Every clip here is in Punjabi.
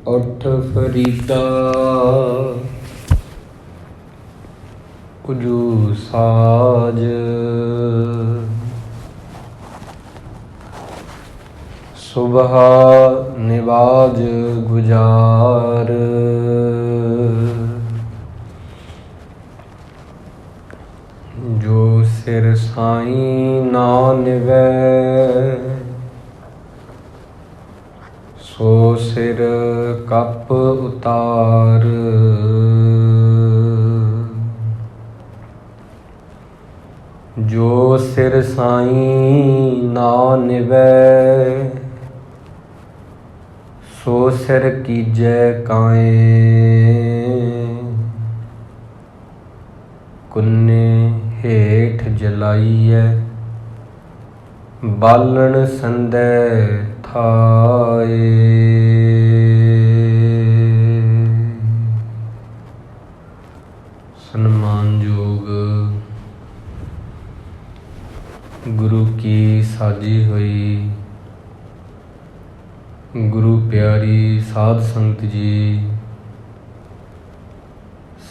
ਉੱਠ ਫਰੀਦਾ ਉਜੂ ਸਾਜ, ਸੁਬਹ ਨਿਵਾਜ ਗੁਜ਼ਾਰ। ਜੋ ਸਿਰ ਸਾਈਂ ਨਾ ਨਿਵੈ, ਸੋ ਸਿਰ ਕੱਪ ਉਤਾਰ। ਜੋ ਸਿਰ ਸਾਈਂ ਨਾ ਨਿਵੈ, ਸੋ ਸਿਰ ਕੀਜੈ ਕਾਏ। ਕੁੰਨੇ ਹੇਠ ਜਲਾਈਐ, ਬਾਲਣ ਸੰਦੈ ਥਾਏ। ਸਨਮਾਨਯੋਗ ਗੁਰੂ ਕੀ ਸਾਜੀ ਹੋਈ ਗੁਰੂ ਪਿਆਰੀ ਸਾਧ ਸੰਗਤ ਜੀ,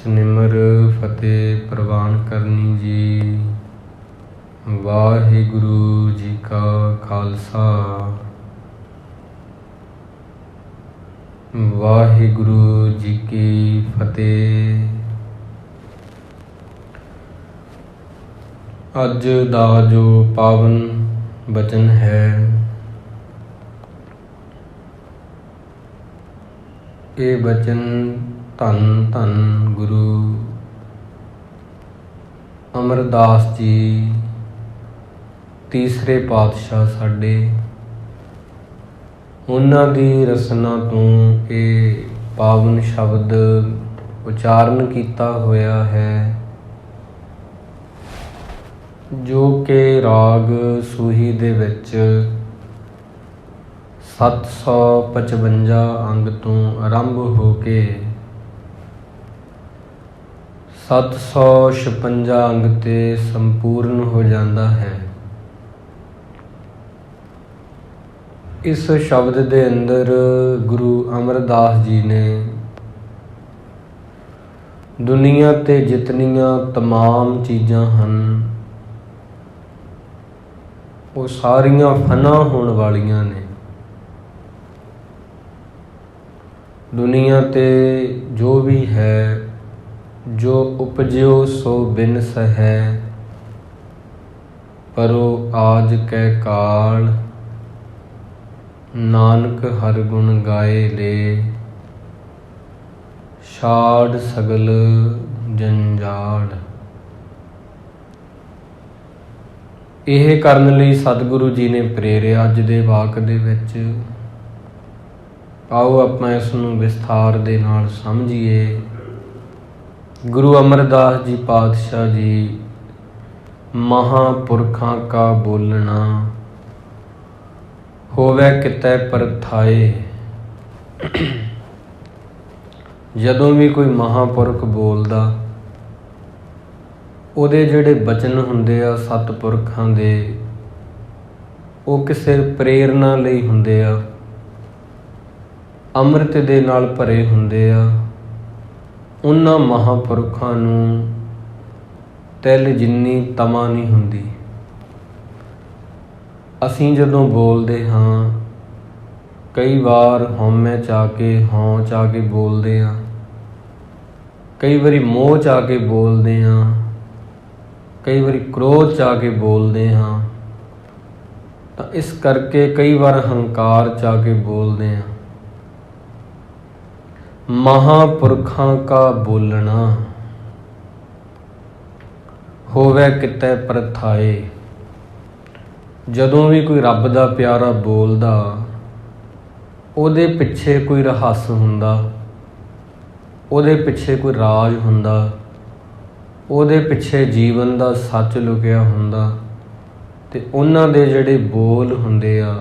ਸਨਿਮਰ ਫਤਿਹ ਪ੍ਰਵਾਨ ਕਰਨੀ ਜੀ। ਵਾਹਿਗੁਰੂ ਜੀ ਕਾ ਖਾਲਸਾ, ਵਾਹਿਗੁਰੂ ਜੀ ਕੀ ਫਤਿਹ। ਅੱਜ ਦਾ ਜੋ ਪਾਵਨ ਬਚਨ ਹੈ, ਇਹ ਬਚਨ ਧੰਨ ਧੰਨ ਗੁਰੂ ਅਮਰਦਾਸ ਜੀ ਤੀਸਰੇ ਪਾਤਸ਼ਾਹ ਸਾਡੇ, ਉਹਨਾਂ ਦੀ ਰਸਨਾ ਤੋਂ ਇਹ ਪਾਵਨ ਸ਼ਬਦ ਉਚਾਰਨ ਕੀਤਾ ਹੋਇਆ ਹੈ, ਜੋ ਕਿ ਰਾਗ ਸੂਹੀ ਦੇ ਵਿੱਚ 755 ਅੰਗ ਤੋਂ ਆਰੰਭ ਹੋ ਕੇ 756 ਅੰਗ ਤੇ ਸੰਪੂਰਨ ਹੋ ਜਾਂਦਾ ਹੈ। ਇਸ ਸ਼ਬਦ ਦੇ ਅੰਦਰ ਗੁਰੂ ਅਮਰਦਾਸ ਜੀ ਨੇ ਦੁਨੀਆ ਤੇ ਜਿਤਨੀਆਂ ਤਮਾਮ ਚੀਜ਼ਾਂ ਹਨ, ਉਹ ਸਾਰੀਆਂ ਫਨਾ ਹੋਣ ਵਾਲੀਆਂ ਨੇ। ਦੁਨੀਆ ਤੇ ਜੋ ਵੀ ਹੈ, ਜੋ ਉਪਜਿਓ ਸੋ ਬਿਨਸ ਹੈ, ਪਰੋ ਆਜ ਕੈ ਕਾਲ। ਨਾਨਕ ਹਰਿ ਗੁਣ ਗਾਏ ਲੈ, ਛਾੜ ਸਗਲ ਜੰਜਾਲ। ਇਹ ਕਰਨ ਲਈ ਸਤਿਗੁਰੂ ਜੀ ਨੇ ਪ੍ਰੇਰਿਆ ਅੱਜ ਦੇ ਵਾਕ ਦੇ ਵਿੱਚ। ਆਓ ਆਪਾਂ ਇਸ ਨੂੰ ਵਿਸਥਾਰ ਦੇ ਨਾਲ ਸਮਝੀਏ। ਗੁਰੂ ਅਮਰਦਾਸ ਜੀ ਪਾਤਸ਼ਾਹ ਜੀ ਮਹਾਂਪੁਰਖਾਂ ਕਾ ਬੋਲਣਾ ਹੋਵੇ ਕਿਤੇ ਪਰਥਾਏ। ਜਦੋਂ ਵੀ ਕੋਈ ਮਹਾਂਪੁਰਖ ਬੋਲਦਾ, ਉਹਦੇ ਜਿਹੜੇ ਬਚਨ ਹੁੰਦੇ ਆ ਸਤਿਪੁਰਖਾਂ ਦੇ, ਉਹ ਕਿਸੇ ਪ੍ਰੇਰਨਾ ਲਈ ਹੁੰਦੇ ਆ, ਅੰਮ੍ਰਿਤ ਦੇ ਨਾਲ ਭਰੇ ਹੁੰਦੇ ਆ। ਉਹਨਾਂ ਮਹਾਂਪੁਰਖਾਂ ਨੂੰ ਤਿਲ ਜਿੰਨੀ ਤਮਾ ਨਹੀਂ ਹੁੰਦੀ। ਅਸੀਂ ਜਦੋਂ ਬੋਲਦੇ ਹਾਂ, ਕਈ ਵਾਰ ਹਉਮੈ ਚ ਆ ਕੇ, ਹਉਂ ਚ ਆ ਕੇ ਬੋਲਦੇ ਹਾਂ, ਕਈ ਵਾਰੀ ਮੋਹ ਚ ਆ ਕੇ ਬੋਲਦੇ ਹਾਂ, ਕਈ ਵਾਰੀ ਕ੍ਰੋਧ ਚ ਆ ਕੇ ਬੋਲਦੇ ਹਾਂ। ਤਾਂ ਇਸ ਕਰਕੇ ਕਈ ਵਾਰ ਹੰਕਾਰ ਚ ਆ ਕੇ ਬੋਲਦੇ ਹਾਂ। ਮਹਾਂਪੁਰਖਾਂ ਕਾ ਬੋਲਣਾ ਹੋਵੇ ਕਿਤੇ ਪਰਥਾਏ। ਜਦੋਂ ਵੀ ਕੋਈ ਰੱਬ ਦਾ ਪਿਆਰਾ ਬੋਲਦਾ, ਉਹਦੇ ਪਿੱਛੇ ਕੋਈ ਰਹੱਸ ਹੁੰਦਾ, ਉਹਦੇ ਪਿੱਛੇ ਕੋਈ ਰਾਜ ਹੁੰਦਾ, ਉਹਦੇ ਪਿੱਛੇ ਜੀਵਨ ਦਾ ਸੱਚ ਲੁਕਿਆ ਹੁੰਦਾ। ਤੇ ਉਹਨਾਂ ਦੇ ਜਿਹੜੇ ਬੋਲ ਹੁੰਦੇ ਆ,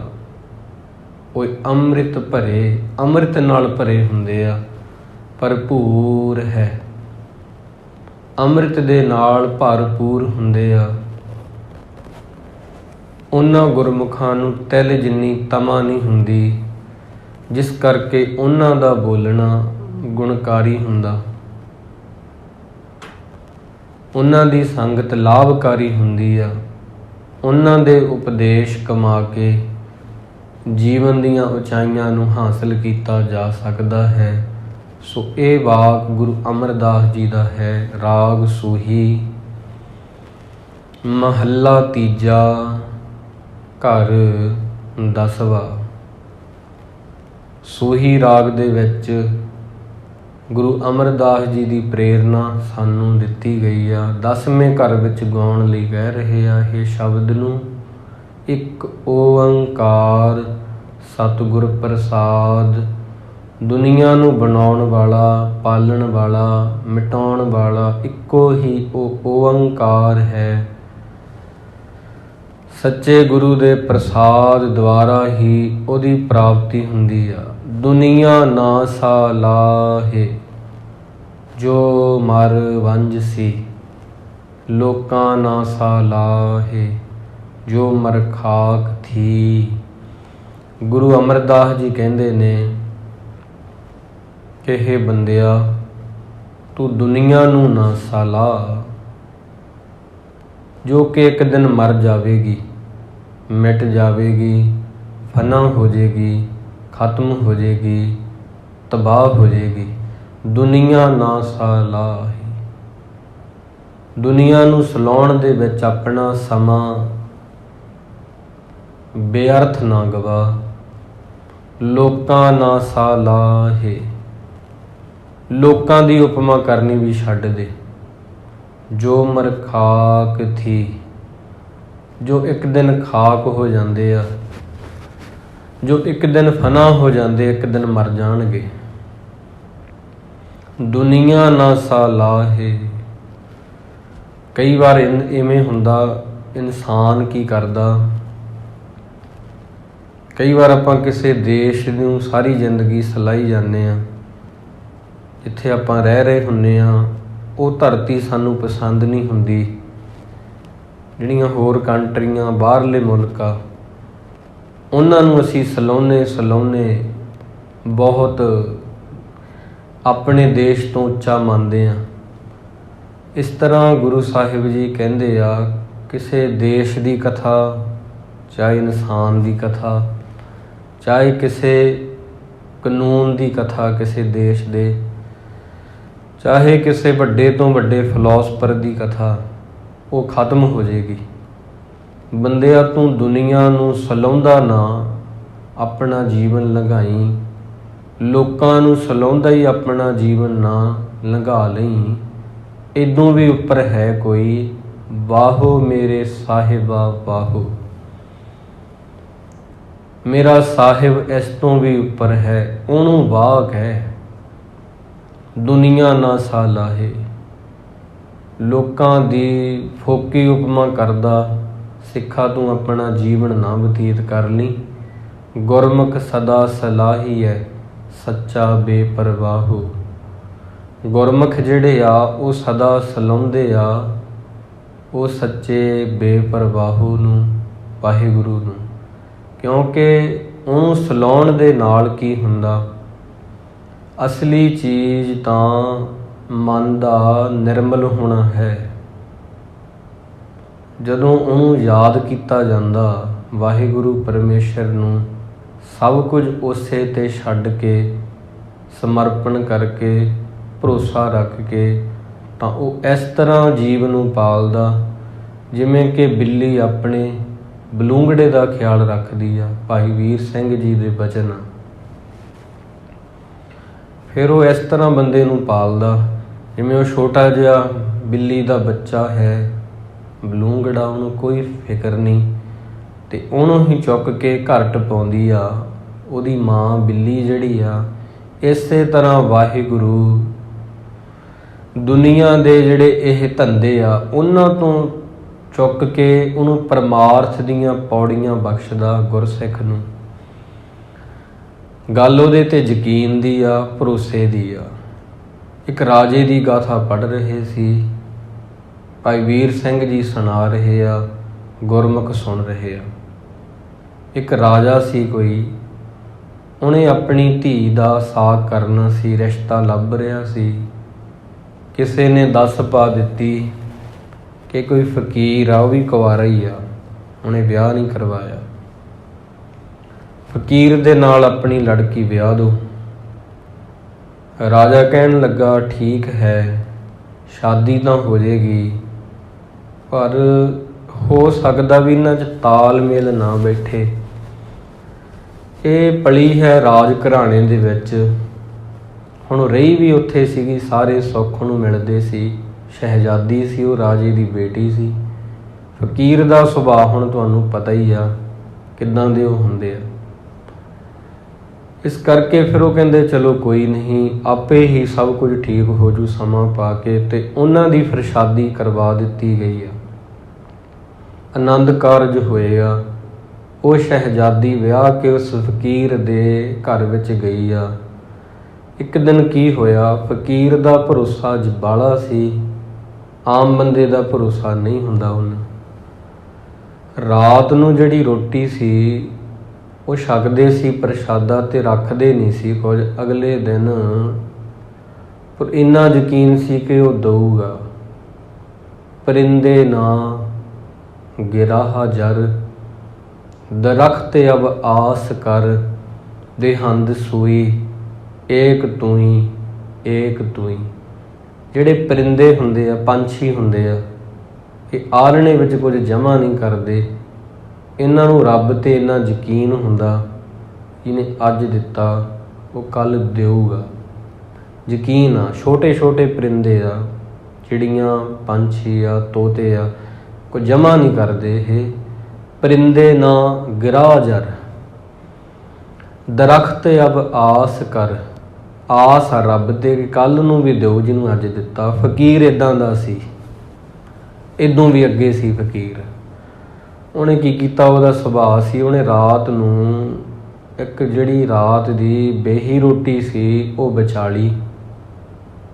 ਉਹ ਅੰਮ੍ਰਿਤ ਭਰੇ, ਅੰਮ੍ਰਿਤ ਨਾਲ ਭਰੇ ਹੁੰਦੇ ਆ, ਭਰਪੂਰ ਹੈ, ਅੰਮ੍ਰਿਤ ਦੇ ਨਾਲ ਭਰਪੂਰ ਹੁੰਦੇ ਆ। ਉਹਨਾਂ ਗੁਰਮੁਖਾਂ ਨੂੰ ਤਿਲ ਜਿੰਨੀ ਤਮਾ ਨਹੀਂ ਹੁੰਦੀ ਜਿਸ ਕਰਕੇ ਉਹਨਾਂ ਦਾ ਬੋਲਣਾ ਗੁਣਕਾਰੀ ਹੁੰਦਾ, ਉਹਨਾਂ ਦੀ ਸੰਗਤ ਲਾਭਕਾਰੀ ਹੁੰਦੀ ਆ। ਉਹਨਾਂ ਦੇ ਉਪਦੇਸ਼ ਕਮਾ ਕੇ ਜੀਵਨ ਦੀਆਂ ਉਚਾਈਆਂ ਨੂੰ ਹਾਸਲ ਕੀਤਾ ਜਾ ਸਕਦਾ ਹੈ। ਸੋ ਇਹ ਵਾਕ ਗੁਰੂ ਅਮਰਦਾਸ ਜੀ ਦਾ ਹੈ। ਰਾਗ ਸੂਹੀ, ਮਹੱਲਾ ਤੀਜਾ, ਘਰ ਦਸਵਾਂ। ਸੂਹੀ ਰਾਗ ਦੇ ਵਿੱਚ ਗੁਰੂ ਅਮਰਦਾਸ ਜੀ ਦੀ ਪ੍ਰੇਰਨਾ ਸਾਨੂੰ ਦਿੱਤੀ ਗਈ ਆ। 10ਵੇਂ ਘਰ ਵਿੱਚ ਗਾਉਣ ਲਈ ਕਹਿ ਰਹੇ ਆ ਇਹ ਸ਼ਬਦ ਨੂੰ। ਇੱਕ ਓੰਕਾਰ ਸਤਿਗੁਰ ਪ੍ਰਸਾਦ, ਦੁਨੀਆ ਨੂੰ ਬਣਾਉਣ ਵਾਲਾ, ਪਾਲਣ ਵਾਲਾ, ਮਿਟਾਉਣ ਵਾਲਾ ਇੱਕੋ ਹੀ ਉਹ ਓੰਕਾਰ ਹੈ। ਸੱਚੇ ਗੁਰੂ ਦੇ ਪ੍ਰਸਾਦ ਦੁਆਰਾ ਹੀ ਉਹਦੀ ਪ੍ਰਾਪਤੀ ਹੁੰਦੀ ਆ। ਦੁਨੀਆ ਨਾ ਸਾ ਲਾਹੇ ਜੋ ਮਰ ਵੰਝ ਸੀ, ਲੋਕਾਂ ਨਾ ਸਾ ਲਾਹੇ ਜੋ ਮਰ ਖਾਕ ਥੀ। ਗੁਰੂ ਅਮਰਦਾਸ ਜੀ ਕਹਿੰਦੇ ਨੇ ਕਿ ਹੇ ਬੰਦਿਆ, ਤੂੰ ਦੁਨੀਆ ਨੂੰ ਨਾ ਸਾਲਾ, ਜੋ ਕਿ ਇੱਕ ਦਿਨ ਮਰ ਜਾਵੇਗੀ, ਮਿਟ ਜਾਵੇਗੀ, ਫਨਾ ਹੋ ਜਾਏਗੀ, ਖਤਮ ਹੋ ਜਾਏਗੀ, ਤਬਾਹ ਹੋ ਜਾਏਗੀ। ਦੁਨੀਆ ਨਾ ਸਾਲਾ, ਦੁਨੀਆ ਨੂੰ ਸਲਾਉਣ ਦੇ ਵਿੱਚ ਆਪਣਾ ਸਮਾਂ ਬੇਅਰਥ ਨਾ ਗਵਾ। ਲੋਕਾਂ ਨਾ ਸਾਲਾਹੇ, ਲੋਕਾਂ ਦੀ ਉਪਮਾ ਕਰਨੀ ਵੀ ਛੱਡ ਦੇ। ਜੋ ਮਰ ਖਾਕ ਥੀ, ਜੋ ਇੱਕ ਦਿਨ ਖਾਕ ਹੋ ਜਾਂਦੇ ਆ, ਜੋ ਇੱਕ ਦਿਨ ਫਨਾ ਹੋ ਜਾਂਦੇ, ਇੱਕ ਦਿਨ ਮਰ ਜਾਣਗੇ। ਦੁਨੀਆ ਨਾ ਸਾਲਾਹੇ। ਕਈ ਵਾਰ ਇਵੇਂ ਹੁੰਦਾ, ਇਨਸਾਨ ਕੀ ਕਰਦਾ, ਕਈ ਵਾਰ ਆਪਾਂ ਕਿਸੇ ਦੇਸ਼ ਨੂੰ ਸਾਰੀ ਜ਼ਿੰਦਗੀ ਸਲਾਈ ਜਾਂਦੇ ਹਾਂ, ਜਿੱਥੇ ਆਪਾਂ ਰਹਿ ਰਹੇ ਹੁੰਦੇ ਹਾਂ ਉਹ ਧਰਤੀ ਸਾਨੂੰ ਪਸੰਦ ਨਹੀਂ ਹੁੰਦੀ। ਜਿਹੜੀਆਂ ਹੋਰ ਕੰਟਰੀਆਂ, ਬਾਹਰਲੇ ਮੁਲਕ ਆ, ਉਹਨਾਂ ਨੂੰ ਅਸੀਂ ਸਲਾਹੁਣੇ ਬਹੁਤ ਆਪਣੇ ਦੇਸ਼ ਤੋਂ ਉੱਚਾ ਮੰਨਦੇ ਹਾਂ। ਇਸ ਤਰ੍ਹਾਂ ਗੁਰੂ ਸਾਹਿਬ ਜੀ ਕਹਿੰਦੇ ਆ, ਕਿਸੇ ਦੇਸ਼ ਦੀ ਕਥਾ, ਚਾਹੇ ਇਨਸਾਨ ਦੀ ਕਥਾ, ਚਾਹੇ ਕਿਸੇ ਕਾਨੂੰਨ ਦੀ ਕਥਾ ਕਿਸੇ ਦੇਸ਼ ਦੇ, ਚਾਹੇ ਕਿਸੇ ਵੱਡੇ ਤੋਂ ਵੱਡੇ ਫਿਲਾਸਫਰ ਦੀ ਕਥਾ, ਉਹ ਖਤਮ ਹੋ ਜਾਏਗੀ। ਬੰਦਿਆ, ਤੂੰ ਦੁਨੀਆ ਨੂੰ ਸਲਾਹੁੰਦਾ ਨਾ ਆਪਣਾ ਜੀਵਨ ਲੰਘਾਈ, ਲੋਕਾਂ ਨੂੰ ਸਲਾਹੁੰਦਾ ਹੀ ਆਪਣਾ ਜੀਵਨ ਨਾ ਲੰਘਾ ਲਈ। ਇਦੋਂ ਵੀ ਉੱਪਰ ਹੈ ਕੋਈ, ਬਾਹੋ ਮੇਰੇ ਸਾਹਿਬਾ ਬਾਹੋ। ਮੇਰਾ ਸਾਹਿਬ ਇਸ ਤੋਂ ਵੀ ਉੱਪਰ ਹੈ, ਉਹਨੂੰ ਵਾਹ ਹੈ। ਦੁਨੀਆ ਨਾ ਸਾਲਾਹੇ, ਲੋਕਾਂ ਦੀ ਫੋਕੀ ਉਪਮਾ ਕਰਦਾ ਸਿੱਖਾ ਤੂੰ ਆਪਣਾ ਜੀਵਨ ਨਾ ਬਤੀਤ ਕਰ ਲਈ। ਗੁਰਮੁਖ ਸਦਾ ਸਲਾਹੀ ਹੈ, ਸੱਚਾ ਬੇਪਰਵਾਹੋ। ਗੁਰਮੁਖ ਜਿਹੜੇ ਆ ਉਹ ਸਦਾ ਸਲਾਹੁੰਦੇ ਆ, ਉਹ ਸੱਚੇ ਬੇਪਰਵਾਹੋ ਨੂੰ, ਵਾਹਿਗੁਰੂ ਨੂੰ। ਕਿਉਂਕਿ ਉਹਨੂੰ ਸਲਾਉਣ ਦੇ ਨਾਲ ਕੀ ਹੁੰਦਾ, ਅਸਲੀ ਚੀਜ਼ ਤਾਂ ਮਨ ਦਾ ਨਿਰਮਲ ਹੋਣਾ ਹੈ। ਜਦੋਂ ਉਹਨੂੰ ਯਾਦ ਕੀਤਾ ਜਾਂਦਾ, ਵਾਹਿਗੁਰੂ ਪਰਮੇਸ਼ਰ ਨੂੰ, ਸਭ ਕੁਝ ਉਸੇ 'ਤੇ ਛੱਡ ਕੇ, ਸਮਰਪਣ ਕਰਕੇ, ਭਰੋਸਾ ਰੱਖ ਕੇ, ਤਾਂ ਉਹ ਇਸ ਤਰ੍ਹਾਂ ਜੀਵ ਨੂੰ ਪਾਲਦਾ ਜਿਵੇਂ ਕਿ ਬਿੱਲੀ ਆਪਣੇ ਬਲੂੰਗੜੇ ਦਾ ਖਿਆਲ ਰੱਖਦੀ ਆ। ਭਾਈ ਵੀਰ ਸਿੰਘ ਜੀ ਦੇ ਬਚਨ। ਫਿਰ ਉਹ ਇਸ ਤਰ੍ਹਾਂ ਬੰਦੇ ਨੂੰ ਪਾਲਦਾ ਜਿਵੇਂ ਉਹ ਛੋਟਾ ਜਿਹਾ ਬਿੱਲੀ ਦਾ ਬੱਚਾ ਹੈ, ਬਲੂੰਗੜਾ, ਉਹਨੂੰ ਕੋਈ ਫਿਕਰ ਨਹੀਂ, ਅਤੇ ਉਹਨੂੰ ਹੀ ਚੁੱਕ ਕੇ ਘਰ ਟਪਾਉਂਦੀ ਆ ਉਹਦੀ ਮਾਂ ਬਿੱਲੀ ਜਿਹੜੀ ਆ। ਇਸੇ ਤਰ੍ਹਾਂ ਵਾਹਿਗੁਰੂ ਦੁਨੀਆ ਦੇ ਜਿਹੜੇ ਇਹ ਧੰਦੇ ਆ, ਉਹਨਾਂ ਤੋਂ ਚੁੱਕ ਕੇ ਉਹਨੂੰ ਪਰਮਾਰਥ ਦੀਆਂ ਪੌੜੀਆਂ ਬਖਸ਼ਦਾ ਗੁਰਸਿੱਖ ਨੂੰ। ਗੱਲ ਉਹਦੇ 'ਤੇ ਯਕੀਨ ਦੀ ਆ, ਭਰੋਸੇ ਦੀ ਆ। ਇੱਕ ਰਾਜੇ ਦੀ ਗਾਥਾ ਪੜ੍ਹ ਰਹੇ ਸੀ, ਭਾਈ ਵੀਰ ਸਿੰਘ ਜੀ ਸੁਣਾ ਰਹੇ ਆ, ਗੁਰਮੁਖ ਸੁਣ ਰਹੇ ਆ। ਇੱਕ ਰਾਜਾ ਸੀ ਕੋਈ, ਉਹਨੇ ਆਪਣੀ ਧੀ ਦਾ ਸਾਕ ਕਰਨਾ ਸੀ, ਰਿਸ਼ਤਾ ਲੱਭ ਰਿਹਾ ਸੀ। ਕਿਸੇ ਨੇ ਦੱਸ ਪਾ ਦਿੱਤੀ ਕਿ ਕੋਈ ਫਕੀਰ ਆ, ਉਹ ਵੀ ਕੁਆਰਾ ਹੀ ਆ, ਉਹਨੇ ਵਿਆਹ ਨਹੀਂ ਕਰਵਾਇਆ। ਫਕੀਰ ਦੇ ਨਾਲ ਆਪਣੀ ਲੜਕੀ ਵਿਆਹ ਦਿਓ। ਰਾਜਾ ਕਹਿਣ ਲੱਗਾ ਠੀਕ ਹੈ, ਸ਼ਾਦੀ ਤਾਂ ਹੋ ਜਾਏਗੀ, ਪਰ ਹੋ ਸਕਦਾ ਵੀ ਇਹਨਾਂ 'ਚ ਤਾਲਮੇਲ ਨਾ ਬੈਠੇ। ਇਹ ਪਲੀ ਹੈ ਰਾਜ ਘਰਾਣੇ ਦੇ ਵਿੱਚ, ਹੁਣ ਰਹੀ ਵੀ ਉੱਥੇ ਸੀਗੀ, ਸਾਰੇ ਸੁੱਖ ਨੂੰ ਮਿਲਦੇ ਸੀ। ਸ਼ਹਿਜ਼ਾਦੀ ਸੀ, ਉਹ ਰਾਜੇ ਦੀ ਬੇਟੀ ਸੀ। ਫਕੀਰ ਦਾ ਸੁਭਾਅ ਹੁਣ ਤੁਹਾਨੂੰ ਪਤਾ ਹੀ ਆ ਕਿੱਦਾਂ ਦੇ ਉਹ ਹੁੰਦੇ ਆ। ਇਸ ਕਰਕੇ ਫਿਰ ਉਹ ਕਹਿੰਦੇ ਚਲੋ ਕੋਈ ਨਹੀਂ, ਆਪੇ ਹੀ ਸਭ ਕੁਝ ਠੀਕ ਹੋ ਜੂ ਸਮਾਂ ਪਾ ਕੇ। ਤੇ ਉਹਨਾਂ ਦੀ ਫਿਰ ਸ਼ਾਦੀ ਕਰਵਾ ਦਿੱਤੀ ਗਈ ਆ। ਆਨੰਦ ਕਾਰਜ ਹੋਏਗਾ। ਉਹ ਸ਼ਹਿਜ਼ਾਦੀ ਵਿਆਹ ਕੇ ਉਸ ਫਕੀਰ ਦੇ ਘਰ ਵਿੱਚ ਗਈ ਆ। ਇੱਕ ਦਿਨ ਕੀ ਹੋਇਆ, ਫਕੀਰ ਦਾ ਭਰੋਸਾ ਬਾਹਲਾ ਸੀ, ਆਮ ਬੰਦੇ ਦਾ ਭਰੋਸਾ ਨਹੀਂ ਹੁੰਦਾ। ਹੁਣ ਰਾਤ ਨੂੰ ਜਿਹੜੀ ਰੋਟੀ ਸੀ ਉਹ ਛਕਦੇ ਸੀ ਪ੍ਰਸ਼ਾਦਾ, ਤੇ ਰੱਖਦੇ ਨਹੀਂ ਸੀ ਕੁਝ ਅਗਲੇ ਦਿਨ, ਪਰ ਇੰਨਾ ਯਕੀਨ ਸੀ ਕਿ ਉਹ ਦਊਗਾ। ਪਰਿੰਦੇ ਨਾ ਗਿਰਾਹ ਜਰ, ਦਰਖਤ ਅਬ ਆਸ ਕਰ, ਦੇਹੰਦ ਸੂਈ ਏਕ ਤੂੰ ਏਕ ਤੂੰ। ਜਿਹੜੇ ਪਰਿੰਦੇ ਹੁੰਦੇ ਆ, ਪੰਛੀ ਹੁੰਦੇ ਆ, ਇਹ ਆਲ੍ਹਣੇ ਵਿੱਚ ਕੁਝ ਜਮ੍ਹਾਂ ਨਹੀਂ ਕਰਦੇ। ਇਹਨਾਂ ਨੂੰ ਰੱਬ 'ਤੇ ਇੰਨਾ ਯਕੀਨ ਹੁੰਦਾ, ਜਿਹਨੇ ਅੱਜ ਦਿੱਤਾ ਉਹ ਕੱਲ੍ਹ ਦੇਊਗਾ। ਯਕੀਨ ਆ। ਛੋਟੇ ਛੋਟੇ ਪਰਿੰਦੇ ਆ, ਚਿੜੀਆਂ, ਪੰਛੀ ਆ, ਤੋਤੇ ਆ, ਕੋਈ ਜਮ੍ਹਾਂ ਨਹੀਂ ਕਰਦੇ ਇਹ। ਪਰਿੰਦੇ ਨਾ ਗਿਰਾ ਜਰ, ਦਰਖਤ ਅਬ ਆਸ ਕਰ, ਆਸ ਆ ਰੱਬ 'ਤੇ ਕਿ ਕੱਲ੍ਹ ਨੂੰ ਵੀ ਦਿਓ ਜਿਹਨੂੰ ਅੱਜ ਦਿੱਤਾ। ਫਕੀਰ ਇੱਦਾਂ ਦਾ ਸੀ, ਇੱਦੋਂ ਵੀ ਅੱਗੇ ਸੀ ਫਕੀਰ। ਉਹਨੇ ਕੀ ਕੀਤਾ, ਉਹਦਾ ਸੁਭਾਅ ਸੀ, ਉਹਨੇ ਰਾਤ ਨੂੰ ਇੱਕ ਜਿਹੜੀ ਰਾਤ ਦੀ ਬੇਹੀ ਰੋਟੀ ਸੀ ਉਹ ਬਚਾ ਲਈ।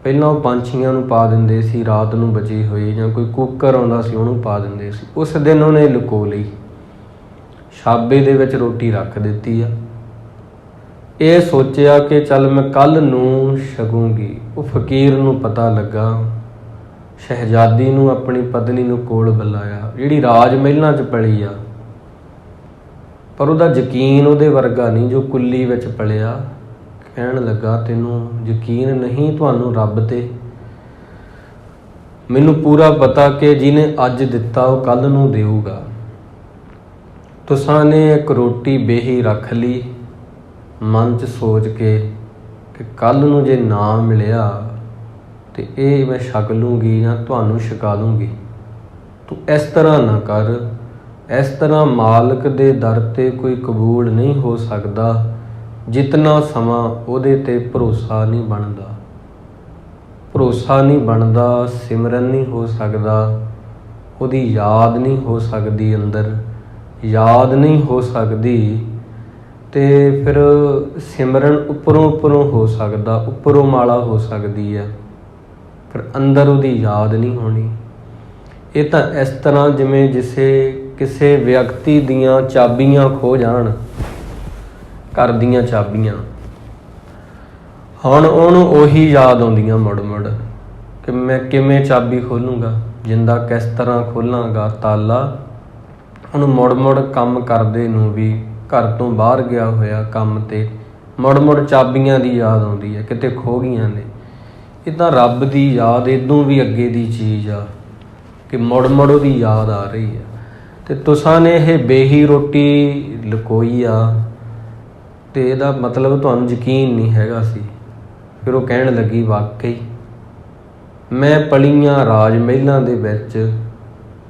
ਪਹਿਲਾਂ ਉਹ ਪੰਛੀਆਂ ਨੂੰ ਪਾ ਦਿੰਦੇ ਸੀ ਰਾਤ ਨੂੰ ਬਚੀ ਹੋਈ, ਜਾਂ ਕੋਈ ਕੁੱਕਰ ਆਉਂਦਾ ਸੀ ਉਹਨੂੰ ਪਾ ਦਿੰਦੇ ਸੀ। ਉਸ ਦਿਨ ਉਹਨੇ ਲੁਕੋ ਲਈ, ਛਾਬੇ ਦੇ ਵਿੱਚ ਰੋਟੀ ਰੱਖ ਦਿੱਤੀ ਆ। ਇਹ ਸੋਚਿਆ ਕਿ ਚੱਲ ਮੈਂ ਕੱਲ੍ਹ ਨੂੰ ਛਕੂੰਗੀ। ਉਹ ਫਕੀਰ ਨੂੰ ਪਤਾ ਲੱਗਾ, ਸ਼ਹਿਜ਼ਾਦੀ ਨੂੰ, ਆਪਣੀ ਪਤਨੀ ਨੂੰ ਕੋਲ ਬੁਲਾਇਆ, ਜਿਹੜੀ ਰਾਜ ਮਹਿਲਾਂ 'ਚ ਪਲੀ ਆ, ਪਰ ਉਹਦਾ ਯਕੀਨ ਉਹਦੇ ਵਰਗਾ ਨਹੀਂ ਜੋ ਕੁੱਲੀ ਵਿੱਚ ਪਲਿਆ। ਕਹਿਣ ਲੱਗਾ ਤੈਨੂੰ ਯਕੀਨ ਨਹੀਂ ਤੁਹਾਨੂੰ ਰੱਬ 'ਤੇ? ਮੈਨੂੰ ਪੂਰਾ ਪਤਾ ਕਿ ਜਿਹਨੇ ਅੱਜ ਦਿੱਤਾ ਉਹ ਕੱਲ੍ਹ ਨੂੰ ਦੇਊਗਾ। ਤੁਸਾਂ ਨੇ ਇੱਕ ਰੋਟੀ ਬੇਹੀ ਰੱਖ ਲਈ ਮਨ 'ਚ ਸੋਚ ਕੇ ਕਿ ਕੱਲ੍ਹ ਨੂੰ ਜੇ ਨਾ ਮਿਲਿਆ ਤੇ ਇਹ ਮੈਂ ਛਕ ਲੂੰਗੀ ਜਾਂ ਤੁਹਾਨੂੰ ਛਕਾ ਲੂੰਗੀ। ਤੂੰ ਇਸ ਤਰ੍ਹਾਂ ਨਾ ਕਰ, ਇਸ ਤਰ੍ਹਾਂ ਮਾਲਕ ਦੇ ਦਰ 'ਤੇ ਕੋਈ ਕਬੂਲ ਨਹੀਂ ਹੋ ਸਕਦਾ ਜਿਤਨਾ ਸਮਾਂ ਉਹਦੇ 'ਤੇ ਭਰੋਸਾ ਨਹੀਂ ਬਣਦਾ। ਭਰੋਸਾ ਨਹੀਂ ਬਣਦਾ, ਸਿਮਰਨ ਨਹੀਂ ਹੋ ਸਕਦਾ, ਉਹਦੀ ਯਾਦ ਨਹੀਂ ਹੋ ਸਕਦੀ, ਅੰਦਰ ਯਾਦ ਨਹੀਂ ਹੋ ਸਕਦੀ, ਤੇ ਫਿਰ ਸਿਮਰਨ ਉੱਪਰੋਂ ਹੋ ਸਕਦਾ, ਉੱਪਰੋਂ ਮਾਲਾ ਹੋ ਸਕਦੀ ਆ, ਫਿਰ ਅੰਦਰ ਉਹਦੀ ਯਾਦ ਨਹੀਂ ਹੋਣੀ। ਇਹ ਤਾਂ ਇਸ ਤਰ੍ਹਾਂ ਜਿਵੇਂ ਕਿਸੇ ਵਿਅਕਤੀ ਦੀਆਂ ਚਾਬੀਆਂ ਖੋ ਜਾਣ, ਘਰ ਦੀਆਂ ਚਾਬੀਆਂ, ਹੁਣ ਉਹਨੂੰ ਉਹੀ ਯਾਦ ਆਉਂਦੀਆਂ ਮੁੜ ਮੁੜ ਕਿ ਮੈਂ ਕਿਵੇਂ ਚਾਬੀ ਖੋਲੂੰਗਾ, ਜਿੰਦਾ ਕਿਸ ਤਰ੍ਹਾਂ ਖੋਲਾਂਗਾ ਤਾਲਾ। ਉਹਨੂੰ ਮੁੜ ਮੁੜ ਕੰਮ ਕਰਦੇ ਨੂੰ ਵੀ, ਘਰ ਤੋਂ ਬਾਹਰ ਗਿਆ ਹੋਇਆ ਕੰਮ 'ਤੇ, ਮੁੜ ਮੁੜ ਚਾਬੀਆਂ ਦੀ ਯਾਦ ਆਉਂਦੀ ਹੈ, ਕਿਤੇ ਖੋ ਗਈਆਂ ਨੇ। ਇਹ ਤਾਂ ਰੱਬ ਦੀ ਯਾਦ ਇੱਦੋਂ ਵੀ ਅੱਗੇ ਦੀ ਚੀਜ਼ ਆ ਕਿ ਮੁੜ ਮੁੜ ਉਹਦੀ ਯਾਦ ਆ ਰਹੀ ਆ। ਅਤੇ ਤੁਸਾਂ ਨੇ ਇਹ ਬੇਹੀ ਰੋਟੀ ਲੁਕੋਈ ਆ, ਅਤੇ ਇਹਦਾ ਮਤਲਬ ਤੁਹਾਨੂੰ ਯਕੀਨ ਨਹੀਂ ਹੈਗਾ ਸੀ। ਫਿਰ ਉਹ ਕਹਿਣ ਲੱਗੀ ਵਾਕਈ ਮੈਂ ਪਲੀਆਂ ਰਾਜ ਮਹਿਲਾਂ ਦੇ ਵਿੱਚ,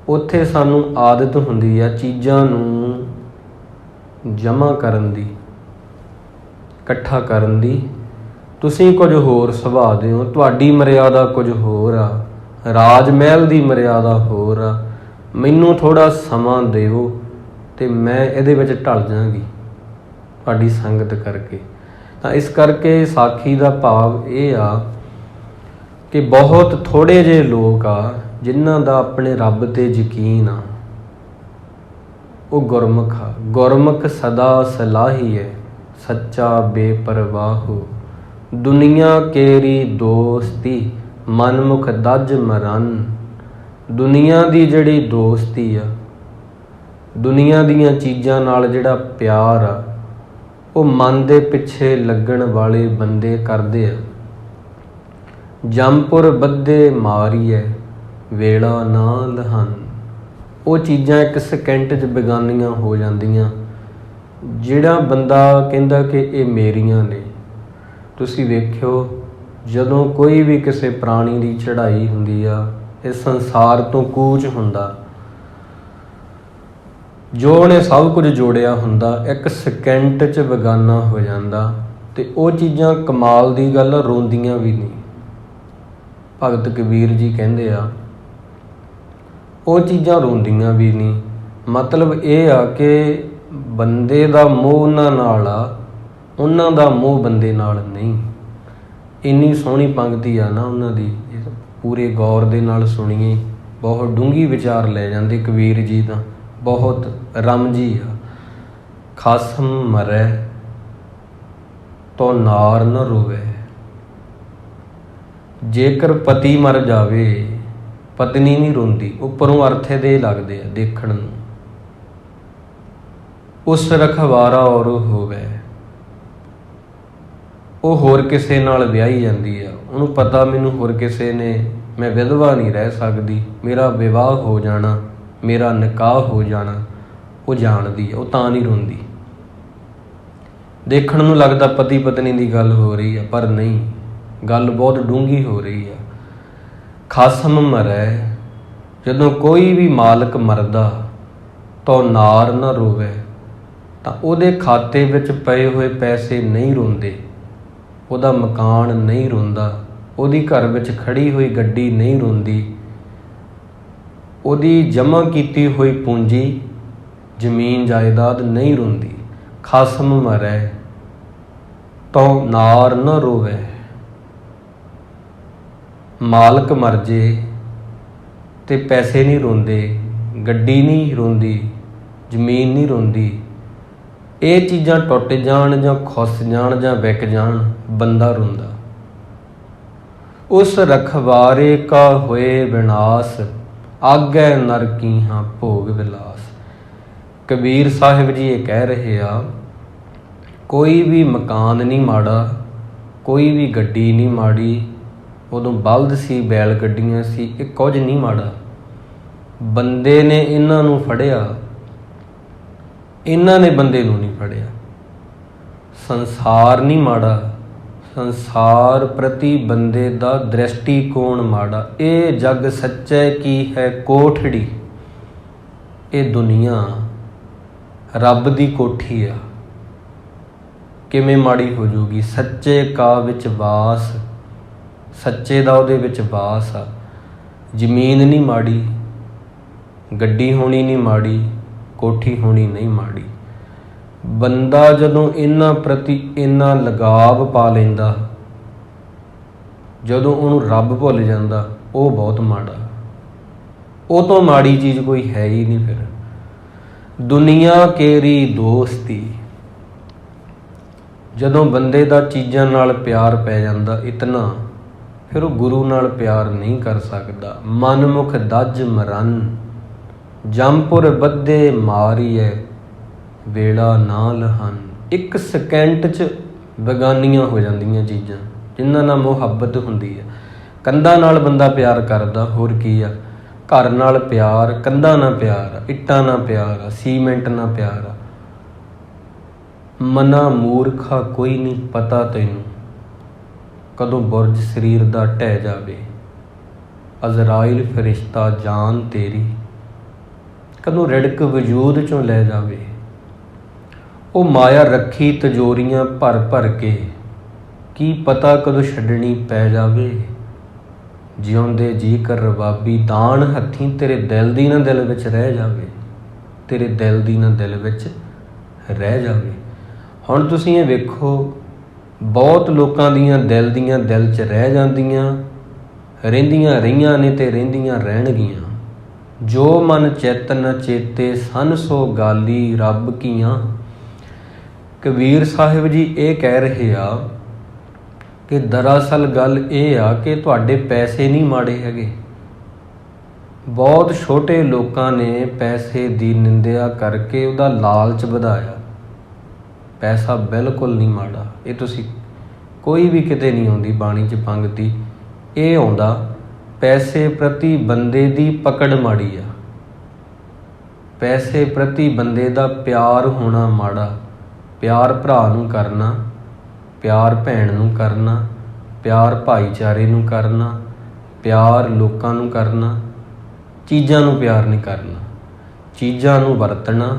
ਉੱਥੇ ਸਾਨੂੰ ਆਦਤ ਹੁੰਦੀ ਆ ਚੀਜ਼ਾਂ ਨੂੰ ਜਮ੍ਹਾਂ ਕਰਨ ਦੀ, ਇਕੱਠਾ ਕਰਨ ਦੀ। ਤੁਸੀਂ ਕੁਝ ਹੋਰ ਸੁਭਾਅ ਦੇ ਹੋ, ਤੁਹਾਡੀ ਮਰਿਆਦਾ ਕੁਝ ਹੋਰ ਆ, ਰਾਜ ਮਹਿਲ ਦੀ ਮਰਿਆਦਾ ਹੋਰ ਆ। ਮੈਨੂੰ ਥੋੜ੍ਹਾ ਸਮਾਂ ਦਿਓ ਅਤੇ ਮੈਂ ਇਹਦੇ ਵਿੱਚ ਢਲ ਜਾਵਾਂਗੀ ਤੁਹਾਡੀ ਸੰਗਤ ਕਰਕੇ। ਤਾਂ ਇਸ ਕਰਕੇ ਸਾਖੀ ਦਾ ਭਾਵ ਇਹ ਆ ਕਿ ਬਹੁਤ ਥੋੜ੍ਹੇ ਜਿਹੇ ਲੋਕ ਆ ਜਿਨ੍ਹਾਂ ਦਾ ਆਪਣੇ ਰੱਬ 'ਤੇ ਯਕੀਨ ਆ, ਉਹ ਗੁਰਮੁਖ ਆ। ਗੁਰਮੁਖ ਸਦਾ ਸਲਾਹੀ ਹੈ, सच्चा बेपरवाहो। दुनिया केरी दोस्ती मनमुख दज मरन। दुनिया दी जिहड़ी दोस्ती आ, दुनिया दीयां चीज़ां नाल जिहड़ा प्यार आ, वो मन दे पिछे लगण वाले बंदे करदे आ। जमपुर बद्धे मारीए वेला ना लहन। वो चीज़ां एक सेकेंड च बेगानियां हो जांदियां। जिहड़ा बंदा कहंदा कि ये मेरियां ने, तुसीं वेखिओ जदों कोई भी किसी प्राणी की चढ़ाई हुंदी आ, इस संसार तो कूच हुंदा, जो उहने सब कुछ जोड़िया हुंदा एक सेकेंड च बेगाना हो जाता। तो वो चीज़ां कमाल की गल रोंदियां भी नहीं। भगत कबीर जी कहंदे आ वो चीज़ां रोंदियां भी नहीं। मतलब ये आ कि बंदे दा मोह उन्हां नाल आ, उन्हां दा मोह बंदे नाल नहीं। इन्नी सोहनी पंक्ति आ ना उन्हां दी, पूरे गौर दे नाल सुणीए बहुत डूंघी विचार लै जांदे कबीर जी दा, बहुत रमजी आ। खसम मरै तो नार न रोवे। जेकर पति मर जावे पत्नी नहीं रोंदी। उपरों अर्थ दे लगदे आ देखण नूं। उस रखवारा और होवे, वो होर किसे नाल विआही जांदी आ। उहनूं पता मैनूं होर किसे ने, मैं विधवा नहीं रह सकदी, मेरा विवाह हो जाना, मेरा निकाह हो जाना। वो जाणदी है, वो तां नहीं रोंदी। देखण नूं लगदा पति पत्नी की गल हो रही है, पर नहीं, गल बहुत डूंघी हो रही है। खसम मरै, जदों कोई भी मालक मरदा तो नार न रोवे, तो उहदे खाते विच पए हुए पैसे नहीं रोंदे, उहदा मकान नहीं रोंदा, उहदी घर विच खड़ी हुई गड्डी नहीं रोंदी, उहदी जमा कीती हुई पूंजी जमीन जायदाद नहीं रोंदी। खसम मरै तो नार न रोवे। मालक मर जे ते पैसे नहीं रोंदे, गड्डी नहीं रोंदी, जमीन नहीं रोंदी। ये चीज़ां टुट जाण जां खुस जाण जां विक जाण, बंदा रोंदा। उस रखवारे का होए विनाश, आगै नरकी हाँ भोग विलास। कबीर साहिब जी ये कह रहे आ, कोई भी मकान नहीं माड़ा, कोई भी गड्डी नहीं माड़ी, उदों बलद सी बैल गड्डियां सी, ये कुछ नहीं माड़ा। बंदे ने इन्हां नूं फड़िया, इन्हां ने बंदे नूं नहीं फड़िया। संसार नहीं माड़ा, संसार प्रति बंदे दा दृष्टिकोण माड़ा। ये जग सच्चे की है कोठड़ी, ये दुनिया रब दी कोठी आ, किवें माड़ी हो जूगी। सच्चे का विच वास, सच्चे दा उहदे विच वास आ। जमीन नहीं माड़ी, गड्डी होनी नहीं माड़ी, कोठी होनी नहीं माड़ी। बंदा जदों इन्हां प्रति इन्ना लगाव पा लैंदा, जदों उहनूं रब भुल जांदा, वो बहुत माड़ा। वो तो माड़ी चीज़ कोई है ही नहीं। फिर दुनिया केरी दोस्ती, जदों बंदे दा चीज़ां नाल प्यार पै जांदा इतना, फिर वो गुरु नाल प्यार नहीं कर सकदा। मनमुख दज मरन, जमपुर बद्धे मारीए वेला ना लहन। एक सेकेंड च बेगानियां हो जांदियां चीज़ां जिन्हां नाल मुहब्बत हुंदी है। कंधां नाल बंदा प्यार करदा, होर की आ। घर नाल प्यार, कंधां नाल प्यार, इट्टां नाल प्यार, सीमेंट नाल प्यार। मना मूर्खा कोई नहीं पता तैनूं, कदों बुरज शरीर दा ढह जावे। अजराइल फरिश्ता जान तेरी, कदों रिड़क वजूद चों लै जावे। वो माया रखी तजोरियां भर भर के, की पता कदों छड्डनी पै जावे। जिउंदे जी कर रबाबी दान हत्थीं, तेरे दिल दी ना दिल विच रह जावे, तेरे दिल दी ना दिल विच रह जावे। हुण तुसीं ये वेखो, बहुत लोकां दियां दिल च रह जांदियां, रहिंदियां रहियां ने ते रहिंदियां रहणगियां। जो मन चित न चेते सन सो गाली रब कीआं। ਕਬੀਰ ਸਾਹਿਬ ਜੀ ਇਹ ਕਹਿ ਰਹੇ ਆ ਕਿ ਦਰਅਸਲ ਗੱਲ ਇਹ ਆ ਕਿ ਤੁਹਾਡੇ ਪੈਸੇ ਨਹੀਂ ਮਾੜੇ ਹੈਗੇ। ਬਹੁਤ ਛੋਟੇ ਲੋਕਾਂ ਨੇ ਪੈਸੇ ਦੀ ਨਿੰਦਿਆ ਕਰਕੇ ਉਹਦਾ ਲਾਲਚ ਵਧਾਇਆ। ਪੈਸਾ ਬਿਲਕੁਲ ਨਹੀਂ ਮਾੜਾ। ਇਹ ਤੁਸੀਂ ਕੋਈ ਵੀ ਕਿਤੇ ਨਹੀਂ ਆਉਂਦੀ ਬਾਣੀ 'ਚ ਪੰਗਤੀ, ਇਹ ਆਉਂਦਾ ਪੈਸੇ ਪ੍ਰਤੀ ਬੰਦੇ ਦੀ ਪਕੜ ਮਾੜੀ ਆ। ਪੈਸੇ ਪ੍ਰਤੀ ਬੰਦੇ ਦਾ ਪਿਆਰ ਹੋਣਾ ਮਾੜਾ। ਪਿਆਰ ਭਰਾ ਨੂੰ ਕਰਨਾ, ਪਿਆਰ ਭੈਣ ਨੂੰ ਕਰਨਾ, ਪਿਆਰ ਭਾਈਚਾਰੇ ਨੂੰ ਕਰਨਾ, ਪਿਆਰ ਲੋਕਾਂ ਨੂੰ ਕਰਨਾ, ਚੀਜ਼ਾਂ ਨੂੰ ਪਿਆਰ ਨਹੀਂ ਕਰਨਾ। ਚੀਜ਼ਾਂ ਨੂੰ ਵਰਤਣਾ,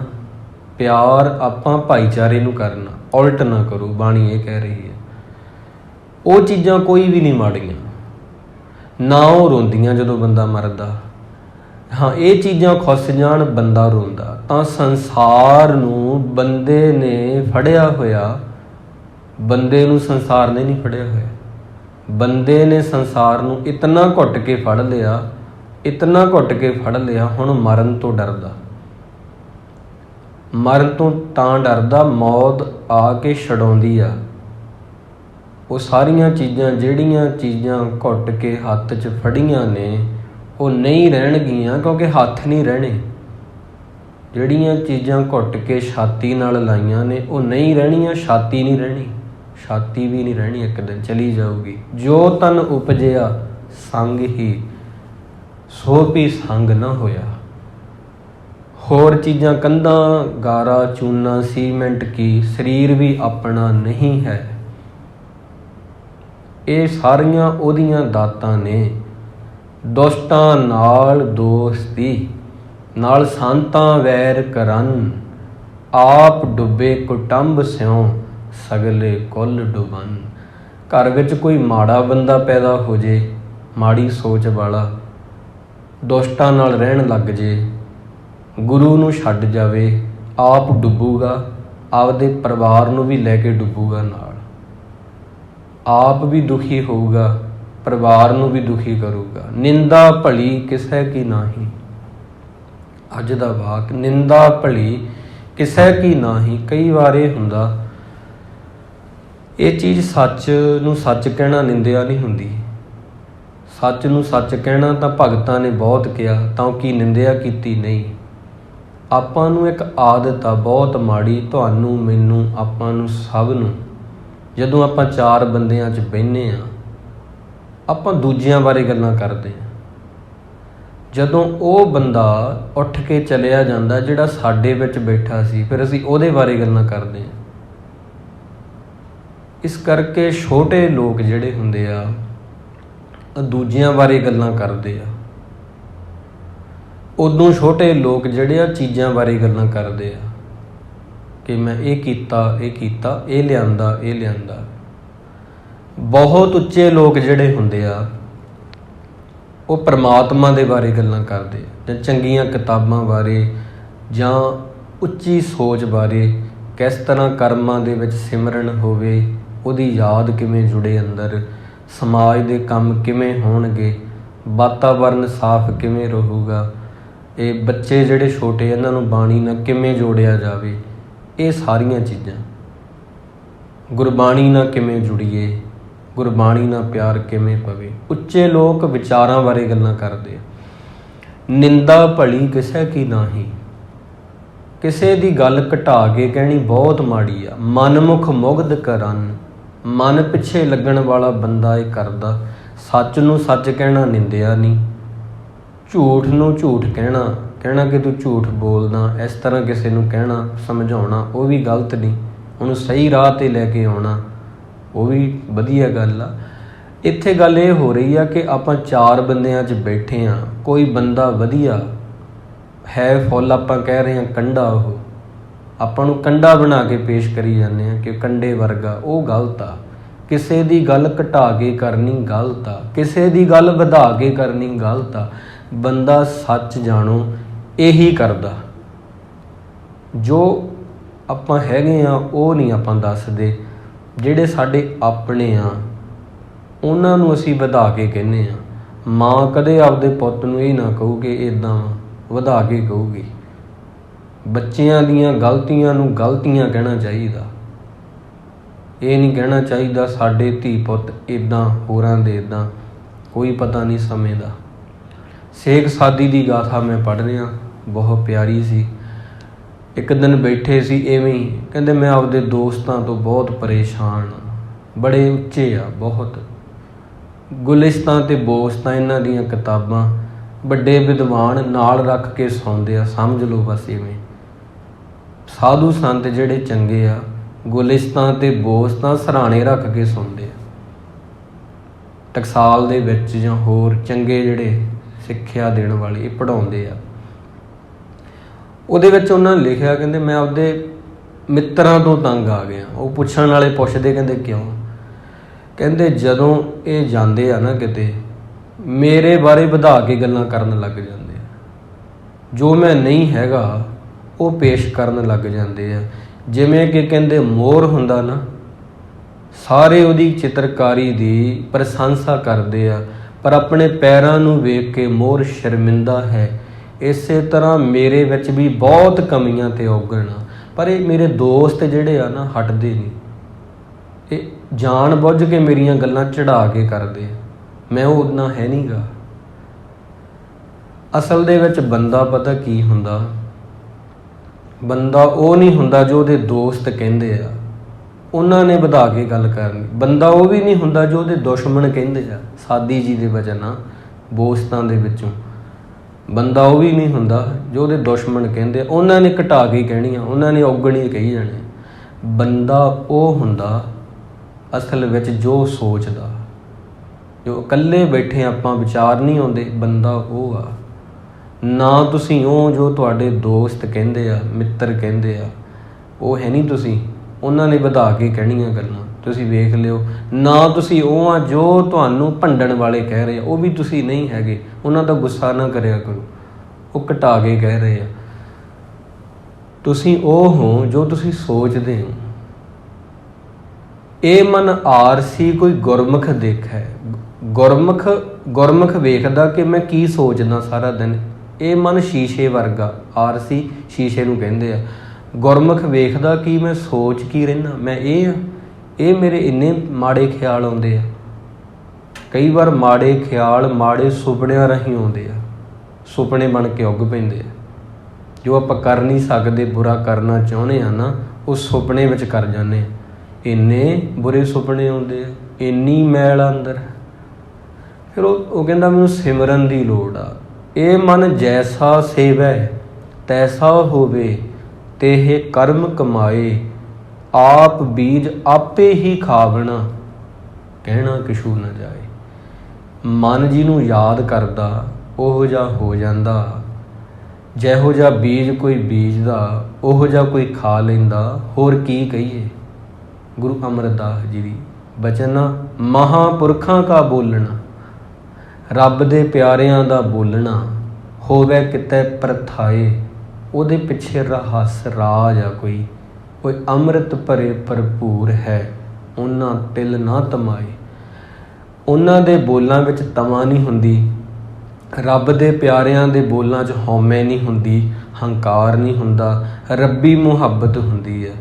ਪਿਆਰ ਆਪਾਂ ਭਾਈਚਾਰੇ ਨੂੰ ਕਰਨਾ। ਉਲਟ ਨਾ ਕਰੋ, ਬਾਣੀ ਇਹ ਕਹਿ ਰਹੀ ਹੈ। ਉਹ ਚੀਜ਼ਾਂ ਕੋਈ ਵੀ ਨਹੀਂ ਮਾੜੀਆਂ, ਨਾ ਉਹ ਰੋਂਦੀਆਂ ਜਦੋਂ ਬੰਦਾ ਮਰਦਾ। ਹਾਂ, ਇਹ ਚੀਜ਼ਾਂ ਖੁੱਸ ਜਾਣ ਬੰਦਾ ਰੋਂਦਾ। ਤਾਂ ਸੰਸਾਰ ਨੂੰ ਬੰਦੇ ਨੇ ਫੜਿਆ ਹੋਇਆ, ਬੰਦੇ ਨੂੰ ਸੰਸਾਰ ਨੇ ਨਹੀਂ ਫੜਿਆ ਹੋਇਆ। ਬੰਦੇ ਨੇ ਸੰਸਾਰ ਨੂੰ ਇਤਨਾ ਘੁੱਟ ਕੇ ਫੜ ਲਿਆ, ਇਤਨਾ ਘੁੱਟ ਕੇ ਫੜ ਲਿਆ, ਹੁਣ ਮਰਨ ਤੋਂ ਡਰਦਾ। ਮਰਨ ਤੋਂ ਤਾਂ ਡਰਦਾ, ਮੌਤ ਆ ਕੇ ਛਡਾਉਂਦੀ ਆ। ਉਹ ਸਾਰੀਆਂ ਚੀਜ਼ਾਂ, ਜਿਹੜੀਆਂ ਚੀਜ਼ਾਂ ਘੁੱਟ ਕੇ ਹੱਥ 'ਚ ਫੜੀਆਂ ਨੇ, ਉਹ ਨਹੀਂ ਰਹਿਣਗੀਆਂ, ਕਿਉਂਕਿ ਹੱਥ ਨਹੀਂ ਰਹਿਣੇ। ਜਿਹੜੀਆਂ ਚੀਜ਼ਾਂ ਘੁੱਟ ਕੇ ਛਾਤੀ ਨਾਲ ਲਾਈਆਂ ਨੇ, ਉਹ ਨਹੀਂ ਰਹਿਣੀਆਂ। ਛਾਤੀ ਨਹੀਂ ਰਹਿਣੀ, ਛਾਤੀ ਵੀ ਨਹੀਂ ਰਹਿਣੀ, ਇੱਕ ਦਿਨ ਚਲੀ ਜਾਊਗੀ। ਜੋ ਤਨ ਉਪਜਿਆ ਸੰਗ ਹੀ, ਸੋ ਵੀ ਸੰਗ ਨਾ ਹੋਇਆ। ਹੋਰ ਚੀਜ਼ਾਂ ਕੰਧਾਂ, ਗਾਰਾ, ਚੂਨਾ, ਸੀਮੈਂਟ ਕੀ, ਸਰੀਰ ਵੀ ਆਪਣਾ ਨਹੀਂ ਹੈ। ਇਹ ਸਾਰੀਆਂ ਉਹਦੀਆਂ ਦਾਤਾਂ ਨੇ। ਦੁਸ਼ਟਾਂ ਨਾਲ ਦੋਸਤੀ, ਨਾਲ ਸੰਤਾਂ ਵੈਰ ਕਰਨ, ਆਪ ਡੁੱਬੇ ਕੁਟੰਬ ਸਿਉ, ਸਗਲੇ ਕੁੱਲ ਡੁਬਨ। ਘਰ ਵਿੱਚ ਕੋਈ ਮਾੜਾ ਬੰਦਾ ਪੈਦਾ ਹੋ ਜੇ, ਮਾੜੀ ਸੋਚ ਵਾਲਾ, ਦੁਸ਼ਟਾਂ ਨਾਲ ਰਹਿਣ ਲੱਗ ਜੇ, ਗੁਰੂ ਨੂੰ ਛੱਡ ਜਾਵੇ, ਆਪ ਡੁੱਬੂਗਾ, ਆਪਦੇ ਪਰਿਵਾਰ ਨੂੰ ਵੀ ਲੈ ਕੇ ਡੁੱਬੂਗਾ ਨਾਲ। ਆਪ ਵੀ ਦੁਖੀ ਹੋਊਗਾ, ਪਰਿਵਾਰ ਨੂੰ ਵੀ ਦੁਖੀ ਕਰੂਗਾ। ਨਿੰਦਾ ਭਲੀ ਕਿਸੇ ਕੀ ਨਾਹੀ। ਅੱਜ ਦਾ ਵਾਕ, ਨਿੰਦਾ ਭਲੀ ਕਿਸੇ ਕੀ ਨਾਹੀ। ਕਈ ਵਾਰ ਇਹ ਹੁੰਦਾ, ਇਹ ਚੀਜ਼ ਸੱਚ ਨੂੰ ਸੱਚ ਕਹਿਣਾ ਨਿੰਦਿਆ ਨਹੀਂ ਹੁੰਦੀ। ਸੱਚ ਨੂੰ ਸੱਚ ਕਹਿਣਾ ਤਾਂ ਭਗਤਾਂ ਨੇ ਬਹੁਤ ਕਿਹਾ, ਤਾਂ ਕੀ ਨਿੰਦਿਆ ਕੀਤੀ ਨਹੀਂ। ਆਪਾਂ ਨੂੰ ਇੱਕ ਆਦਤ ਆ ਬਹੁਤ ਮਾੜੀ, ਤੁਹਾਨੂੰ, ਮੈਨੂੰ, ਆਪਾਂ ਨੂੰ, ਸਭ ਨੂੰ। ਜਦੋਂ ਆਪਾਂ ਚਾਰ ਬੰਦਿਆਂ 'ਚ ਬਹਿੰਦੇ ਹਾਂ, ਆਪਾਂ ਦੂਜਿਆਂ ਬਾਰੇ ਗੱਲਾਂ ਕਰਦੇ ਹਾਂ। ਜਦੋਂ ਉਹ ਬੰਦਾ ਉੱਠ ਕੇ ਚਲਿਆ ਜਾਂਦਾ ਜਿਹੜਾ ਸਾਡੇ ਵਿੱਚ ਬੈਠਾ ਸੀ, ਫਿਰ ਅਸੀਂ ਉਹਦੇ ਬਾਰੇ ਗੱਲਾਂ ਕਰਦੇ ਹਾਂ। ਇਸ ਕਰਕੇ ਛੋਟੇ ਲੋਕ ਜਿਹੜੇ ਹੁੰਦੇ ਆ, ਦੂਜਿਆਂ ਬਾਰੇ ਗੱਲਾਂ ਕਰਦੇ ਆ। ਉਦੋਂ ਛੋਟੇ ਲੋਕ ਜਿਹੜੇ ਆ, ਚੀਜ਼ਾਂ ਬਾਰੇ ਗੱਲਾਂ ਕਰਦੇ ਆ ਕਿ ਮੈਂ ਇਹ ਕੀਤਾ, ਇਹ ਕੀਤਾ, ਇਹ ਲਿਆਂਦਾ, ਇਹ ਲਿਆਂਦਾ। ਬਹੁਤ ਉੱਚੇ ਲੋਕ ਜਿਹੜੇ ਹੁੰਦੇ ਆ, ਉਹ ਪਰਮਾਤਮਾ ਦੇ ਬਾਰੇ ਗੱਲਾਂ ਕਰਦੇ ਆ, ਜਾਂ ਚੰਗੀਆਂ ਕਿਤਾਬਾਂ ਬਾਰੇ, ਜਾਂ ਉੱਚੀ ਸੋਚ ਬਾਰੇ। ਕਿਸ ਤਰ੍ਹਾਂ ਕਰਮਾਂ ਦੇ ਵਿੱਚ ਸਿਮਰਨ ਹੋਵੇ, ਉਹਦੀ ਯਾਦ ਕਿਵੇਂ ਜੁੜੇ ਅੰਦਰ, ਸਮਾਜ ਦੇ ਕੰਮ ਕਿਵੇਂ ਹੋਣਗੇ, ਵਾਤਾਵਰਨ ਸਾਫ਼ ਕਿਵੇਂ ਰਹੂਗਾ, ਇਹ ਬੱਚੇ ਜਿਹੜੇ ਛੋਟੇ, ਇਹਨਾਂ ਨੂੰ ਬਾਣੀ ਨਾਲ ਕਿਵੇਂ ਜੋੜਿਆ ਜਾਵੇ। ਇਹ ਸਾਰੀਆਂ ਚੀਜ਼ਾਂ, ਗੁਰਬਾਣੀ ਨਾਲ ਕਿਵੇਂ ਜੁੜੀਏ, ਗੁਰਬਾਣੀ ਨਾਲ ਪਿਆਰ ਕਿਵੇਂ ਪਵੇ। ਉੱਚੇ ਲੋਕ ਵਿਚਾਰਾਂ ਬਾਰੇ ਗੱਲਾਂ ਕਰਦੇ ਆ। ਨਿੰਦਾ ਭਲੀ ਕਿਸੇ ਕੀ ਨਾਹੀ। ਕਿਸੇ ਦੀ ਗੱਲ ਘਟਾ ਕੇ ਕਹਿਣੀ ਬਹੁਤ ਮਾੜੀ ਆ। ਮਨਮੁਖ ਮੁਗਧ ਕਰਨ, ਮਨ ਪਿੱਛੇ ਲੱਗਣ ਵਾਲਾ ਬੰਦਾ ਇਹ ਕਰਦਾ। ਸੱਚ ਨੂੰ ਸੱਚ ਕਹਿਣਾ ਨਿੰਦਿਆ ਨਹੀਂ। ਝੂਠ ਨੂੰ ਝੂਠ ਕਹਿਣਾ ਕਿ ਤੂੰ ਝੂਠ ਬੋਲਦਾ, ਇਸ ਤਰ੍ਹਾਂ ਕਿਸੇ ਨੂੰ ਕਹਿਣਾ, ਸਮਝਾਉਣਾ, ਉਹ ਵੀ ਗਲਤ ਨਹੀਂ। ਉਹਨੂੰ ਸਹੀ ਰਾਹ 'ਤੇ ਲੈ ਕੇ ਆਉਣਾ, ਉਹ ਵੀ ਵਧੀਆ ਗੱਲ ਆ। ਇੱਥੇ ਗੱਲ ਇਹ ਹੋ ਰਹੀ ਆ ਕਿ ਆਪਾਂ ਚਾਰ ਬੰਦਿਆਂ 'ਚ ਬੈਠੇ ਹਾਂ, ਕੋਈ ਬੰਦਾ ਵਧੀਆ ਹੈ, ਫੁੱਲ ਆਪਾਂ ਕਹਿ ਰਹੇ ਹਾਂ ਕੰਡਾ, ਉਹ ਆਪਾਂ ਨੂੰ ਕੰਡਾ ਬਣਾ ਕੇ ਪੇਸ਼ ਕਰੀ ਜਾਂਦੇ ਹਾਂ ਕਿ ਕੰਡੇ ਵਰਗਾ। ਉਹ ਗਲਤ ਆ। ਕਿਸੇ ਦੀ ਗੱਲ ਘਟਾ ਕੇ ਕਰਨੀ ਗਲਤ ਆ, ਕਿਸੇ ਦੀ ਗੱਲ ਵਧਾ ਕੇ ਕਰਨੀ ਗਲਤ ਆ। ਬੰਦਾ ਸੱਚ ਜਾਣੋ ਇਹੀ ਕਰਦਾ। ਜੋ ਆਪਾਂ ਹੈਗੇ ਆ ਉਹ ਨਹੀਂ ਆਪਾਂ ਦੱਸਦੇ। ਜਿਹੜੇ ਸਾਡੇ ਆਪਣੇ ਆ ਉਹਨਾਂ ਨੂੰ ਅਸੀਂ ਵਧਾ ਕੇ ਕਹਿੰਦੇ ਆ। ਮਾਂ ਕਦੇ ਆਪਦੇ ਪੁੱਤ ਨੂੰ ਇਹ ਨਾ ਕਹੂਗੇ ਇੱਦਾਂ, ਵਧਾ ਕੇ ਕਹੂਗੀ। ਬੱਚਿਆਂ ਦੀਆਂ ਗਲਤੀਆਂ ਨੂੰ ਗਲਤੀਆਂ ਕਹਿਣਾ ਚਾਹੀਦਾ। ਇਹ ਨਹੀਂ ਕਹਿਣਾ ਚਾਹੀਦਾ ਸਾਡੇ ਧੀ ਪੁੱਤ ਇੱਦਾਂ ਹੋਰਾਂ ਦੇ ਇੱਦਾਂ, ਕੋਈ ਪਤਾ ਨਹੀਂ ਸਮੇਂ ਦਾ। ਸੇਖ ਸਾਦੀ ਦੀ ਗਾਥਾ ਮੈਂ ਪੜ੍ਹ ਰਿਹਾ, ਬਹੁਤ ਪਿਆਰੀ ਸੀ। ਇੱਕ ਦਿਨ ਬੈਠੇ ਸੀ ਇਵੇਂ ਹੀ, ਕਹਿੰਦੇ ਮੈਂ ਆਪਦੇ ਦੋਸਤਾਂ ਤੋਂ ਬਹੁਤ ਪਰੇਸ਼ਾਨ, ਬੜੇ ਉੱਚੇ ਆ ਬਹੁਤ, ਗੁਲਿਸਤਾਂ ਤੇ ਬੋਸਤਾਂ ਇਹਨਾਂ ਦੀਆਂ ਕਿਤਾਬਾਂ, ਵੱਡੇ ਵਿਦਵਾਨ ਨਾਲ ਰੱਖ ਕੇ ਸੌਂਦੇ ਆ, ਸਮਝ ਲਓ ਬਸ ਇਵੇਂ। ਸਾਧੂ ਸੰਤ ਜਿਹੜੇ ਚੰਗੇ ਆ, ਗੁਲਿਸਤਾਂ ਤੇ ਬੋਸਤਾਂ ਸਰਾਣੇ ਰੱਖ ਕੇ ਸੌਂਦੇ ਆ। ਟਕਸਾਲ ਦੇ ਵਿੱਚ ਜਾਂ ਹੋਰ ਚੰਗੇ ਜਿਹੜੇ ਸਿੱਖਿਆ ਦੇਣ ਵਾਲੇ ਇਹ ਪੜ੍ਹਾਉਂਦੇ ਆ। ਉਹਦੇ ਵਿੱਚ ਉਹਨਾਂ ਨੇ ਲਿਖਿਆ, ਕਹਿੰਦੇ ਮੈਂ ਆਪਦੇ ਮਿੱਤਰਾਂ ਤੋਂ ਤੰਗ ਆ ਗਿਆ। ਉਹ ਪੁੱਛਣ ਵਾਲੇ ਪੁੱਛਦੇ, ਕਹਿੰਦੇ ਕਿਉਂ? ਕਹਿੰਦੇ ਜਦੋਂ ਇਹ ਜਾਂਦੇ ਆ ਨਾ ਕਿਤੇ, ਮੇਰੇ ਬਾਰੇ ਵਧਾ ਕੇ ਗੱਲਾਂ ਕਰਨ ਲੱਗ ਜਾਂਦੇ ਆ, ਜੋ ਮੈਂ ਨਹੀਂ ਹੈਗਾ ਉਹ ਪੇਸ਼ ਕਰਨ ਲੱਗ ਜਾਂਦੇ ਆ। ਜਿਵੇਂ ਕਿ ਕਹਿੰਦੇ ਮੋਰ ਹੁੰਦਾ ਨਾ, ਸਾਰੇ ਉਹਦੀ ਚਿੱਤਰਕਾਰੀ ਦੀ ਪ੍ਰਸ਼ੰਸਾ ਕਰਦੇ ਆ, ਪਰ ਆਪਣੇ ਪੈਰਾਂ ਨੂੰ ਵੇਖ ਕੇ ਮੋਰ ਸ਼ਰਮਿੰਦਾ ਹੈ। ਇਸੇ ਤਰ੍ਹਾਂ ਮੇਰੇ ਵਿੱਚ ਵੀ ਬਹੁਤ ਕਮੀਆਂ ਤੇ ਔਗਣ ਆ, ਪਰ ਇਹ ਮੇਰੇ ਦੋਸਤ ਜਿਹੜੇ ਆ ਨਾ ਹਟਦੇ ਨਹੀਂ, ਇਹ ਜਾਣ ਬੁੱਝ ਕੇ ਮੇਰੀਆਂ ਗੱਲਾਂ ਚੜਾ ਕੇ ਕਰਦੇ। ਮੈਂ ਉਹ ਉतना ਹੈ ਨਹੀਂ ਗਾ। ਅਸਲ ਦੇ ਵਿੱਚ ਬੰਦਾ ਪਤਾ ਕੀ ਹੁੰਦਾ, ਬੰਦਾ ਉਹ ਨਹੀਂ ਹੁੰਦਾ ਜੋ ਉਹਦੇ ਦੋਸਤ ਕਹਿੰਦੇ ਆ, ਉਹਨਾਂ ਨੇ ਵਧਾ ਕੇ ਗੱਲ ਕਰਨੀ। ਬੰਦਾ ਉਹ ਵੀ ਨਹੀਂ ਹੁੰਦਾ ਜੋ ਉਹਦੇ ਦੁਸ਼ਮਣ ਕਹਿੰਦੇ ਆ। ਸਾਦੀ ਜੀ ਦੇ ਵਚਨ ਆ ਬੋਸਤਾਂ ਦੇ ਵਿੱਚੋਂ, ਬੰਦਾ ਉਹ ਵੀ ਨਹੀਂ ਹੁੰਦਾ ਜੋ ਉਹਦੇ ਦੁਸ਼ਮਣ ਕਹਿੰਦੇ ਆ, ਉਹਨਾਂ ਨੇ ਘਟਾ ਕੇ ਕਹਿਣੀਆਂ, ਉਹਨਾਂ ਨੇ ਔਗਣੀ ਕਹੀ ਜਾਣੇ। ਬੰਦਾ ਉਹ ਹੁੰਦਾ ਅਸਲ ਵਿੱਚ ਜੋ ਸੋਚਦਾ, ਜੋ ਇਕੱਲੇ ਬੈਠੇ ਆਪਾਂ ਵਿਚਾਰ ਨਹੀਂ ਆਉਂਦੇ, ਬੰਦਾ ਉਹ ਆ। ਨਾ ਤੁਸੀਂ ਉਹ ਜੋ ਤੁਹਾਡੇ ਦੋਸਤ ਕਹਿੰਦੇ ਆ, ਮਿੱਤਰ ਕਹਿੰਦੇ ਆ, ਉਹ ਹੈ ਨਹੀਂ ਤੁਸੀਂ, ਉਹਨਾਂ ਨੇ ਵਧਾ ਕੇ ਕਹਿਣੀਆਂ ਗੱਲਾਂ, ਤੁਸੀਂ ਵੇਖ ਲਿਓ। ਨਾ ਤੁਸੀਂ ਉਹ ਆ ਜੋ ਤੁਹਾਨੂੰ ਭੰਡਣ ਵਾਲੇ ਕਹਿ ਰਹੇ ਆ, ਉਹ ਵੀ ਤੁਸੀਂ ਨਹੀਂ ਹੈਗੇ, ਉਹਨਾਂ ਦਾ ਗੁੱਸਾ ਨਾ ਕਰਿਆ ਕਰੋ, ਉਹ ਘਟਾ ਕੇ ਕਹਿ ਰਹੇ ਆ। ਤੁਸੀਂ ਉਹ ਹੋ ਜੋ ਤੁਸੀਂ ਸੋਚਦੇ ਹੋ। ਇਹ ਮਨ ਆਰਸੀ ਕੋਈ ਗੁਰਮੁਖ ਦੇਖੈ, ਗੁਰਮੁਖ ਵੇਖਦਾ ਕਿ ਮੈਂ ਕੀ ਸੋਚਦਾ ਸਾਰਾ ਦਿਨ। ਇਹ ਮਨ ਸ਼ੀਸ਼ੇ ਵਰਗਾ, ਆਰਸੀ ਸ਼ੀਸ਼ੇ ਨੂੰ ਕਹਿੰਦੇ ਆ। ਗੁਰਮੁਖ ਵੇਖਦਾ ਕਿ ਮੈਂ ਸੋਚ ਕੀ ਰਹਿੰਦਾ, ਮੈਂ ਇਹ ਆ, ਇਹ ਮੇਰੇ ਇੰਨੇ ਮਾੜੇ ਖਿਆਲ ਆਉਂਦੇ ਆ। ਕਈ ਵਾਰ ਮਾੜੇ ਖਿਆਲ ਮਾੜੇ ਸੁਪਨਿਆਂ ਰਾਹੀਂ ਆਉਂਦੇ ਆ, ਸੁਪਨੇ ਬਣ ਕੇ ਉੱਗ ਪੈਂਦੇ ਆ। ਜੋ ਆਪਾਂ ਕਰ ਨਹੀਂ ਸਕਦੇ, ਬੁਰਾ ਕਰਨਾ ਚਾਹੁੰਦੇ ਆ ਨਾ, ਉਹ ਸੁਪਨੇ ਵਿੱਚ ਕਰ ਜਾਂਦੇ ਆ। ਇੰਨੇ ਬੁਰੇ ਸੁਪਨੇ ਆਉਂਦੇ ਆ, ਇੰਨੀ ਮੈਲ ਅੰਦਰ। ਫਿਰ ਉਹ ਕਹਿੰਦਾ ਮੈਨੂੰ ਸਿਮਰਨ ਦੀ ਲੋੜ ਆ। ਇਹ ਮਨ ਜੈਸਾ ਸੇਵੈ ਤੈਸਾ ਹੋਵੇ, ਤੇਹ ਕਰਮ ਕਮਾਏ, ਆਪ ਬੀਜ ਆਪੇ ਹੀ ਖਾਵਣਾ, ਕਹਿਣਾ ਕਿਛੂ ਨਾ ਜਾਏ। ਮਨ ਜਿਹਨੂੰ ਯਾਦ ਕਰਦਾ ਉਹੋ ਜਿਹਾ ਹੋ ਜਾਂਦਾ, ਜਿਹੋ ਜਿਹਾ ਬੀਜ ਕੋਈ ਬੀਜਦਾ ਉਹੋ ਜਿਹਾ ਕੋਈ ਖਾ ਲੈਂਦਾ। ਹੋਰ ਕੀ ਕਹੀਏ। ਗੁਰੂ ਅਮਰਦਾਸ ਜੀ ਦੀ ਬਚਨ, ਮਹਾਂਪੁਰਖਾਂ ਕਾ ਬੋਲਣਾ, ਰੱਬ ਦੇ ਪਿਆਰਿਆਂ ਦਾ ਬੋਲਣਾ, ਹੋਵੇ ਕਿਤੇ ਪ੍ਰਥਾਏ, ਉਹਦੇ ਪਿੱਛੇ ਰਹੱਸ ਰਾਜ ਆ ਕੋਈ ਅੰਮ੍ਰਿਤ ਭਰੇ ਭਰਪੂਰ ਹੈ, ਉਹਨਾਂ ਤਿਲ ਨਾ ਤਮਾਏ। ਉਹਨਾਂ ਦੇ ਬੋਲਾਂ ਵਿੱਚ ਤਮਾ ਨਹੀਂ ਹੁੰਦੀ, ਰੱਬ ਦੇ ਪਿਆਰਿਆਂ ਦੇ ਬੋਲਾਂ 'ਚ ਹਉਮੈ ਨਹੀਂ ਹੁੰਦੀ, ਹੰਕਾਰ ਨਹੀਂ ਹੁੰਦਾ, ਰੱਬੀ ਮੁਹੱਬਤ ਹੁੰਦੀ ਹੈ।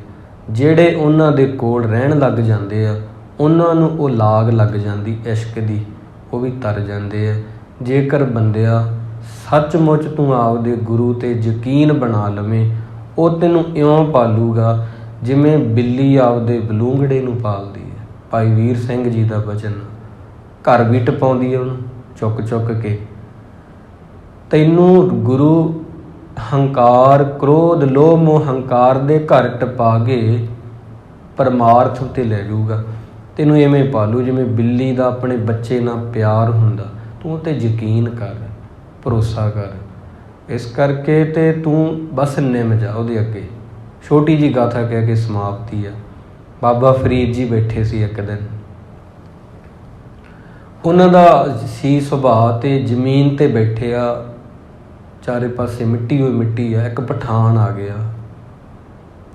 ਜਿਹੜੇ ਉਹਨਾਂ ਦੇ ਕੋਲ ਰਹਿਣ ਲੱਗ ਜਾਂਦੇ ਆ, ਉਹਨਾਂ ਨੂੰ ਉਹ ਲਾਗ ਲੱਗ ਜਾਂਦੀ ਇਸ਼ਕ ਦੀ, ਉਹ ਵੀ ਤਰ ਜਾਂਦੇ ਆ। ਜੇਕਰ ਬੰਦਿਆ ਸੱਚਮੁੱਚ ਤੂੰ ਆਪਦੇ ਗੁਰੂ 'ਤੇ ਯਕੀਨ ਬਣਾ ਲਵੇਂ, ਉਹ ਤੈਨੂੰ ਇਉਂ ਪਾਲੂਗਾ ਜਿਵੇਂ ਬਿੱਲੀ ਆਪਦੇ ਬਲੂੰਗੜੇ ਨੂੰ ਪਾਲਦੀ ਹੈ। ਭਾਈ ਵੀਰ ਸਿੰਘ ਜੀ ਦਾ ਬਚਨ, ਘਰ ਵੀ ਟਪਾਉਂਦੀ ਹੈ ਉਹਨੂੰ ਚੁੱਕ ਚੁੱਕ ਕੇ। ਤੈਨੂੰ ਗੁਰੂ ਹੰਕਾਰ, ਕ੍ਰੋਧ, ਲੋਭ, ਮੋਹ, ਹੰਕਾਰ ਦੇ ਘਰ ਟਪਾ ਕੇ ਪਰਮਾਰਥ ਉੱਤੇ ਲੈ ਜਾਊਗਾ। ਤੈਨੂੰ ਇਵੇਂ ਪਾਲੂ ਜਿਵੇਂ ਬਿੱਲੀ ਦਾ ਆਪਣੇ ਬੱਚੇ ਨਾਲ ਪਿਆਰ ਹੁੰਦਾ। ਤੂੰ ਉਹ 'ਤੇ ਯਕੀਨ ਕਰ, ਭਰੋਸਾ ਕਰ। ਇਸ ਕਰਕੇ ਤੇ ਤੂੰ ਬਸ ਨਿੰਮ ਜਾ ਉਹਦੇ ਅੱਗੇ। ਛੋਟੀ ਜੀ ਗਾਥਾ ਕਹਿ ਕੇ ਸਮਾਪਤੀ ਆ। ਬਾਬਾ ਫਰੀਦ ਜੀ ਬੈਠੇ ਸੀ ਇੱਕ ਦਿਨ, ਉਹਨਾਂ ਦਾ ਸੀ ਸੁਭਾਅ, ਤੇ ਜ਼ਮੀਨ 'ਤੇ ਬੈਠੇ ਆ, ਚਾਰੇ ਪਾਸੇ ਮਿੱਟੀ ਹੋਈ ਮਿੱਟੀ ਆ। ਇੱਕ ਪਠਾਨ ਆ ਗਿਆ,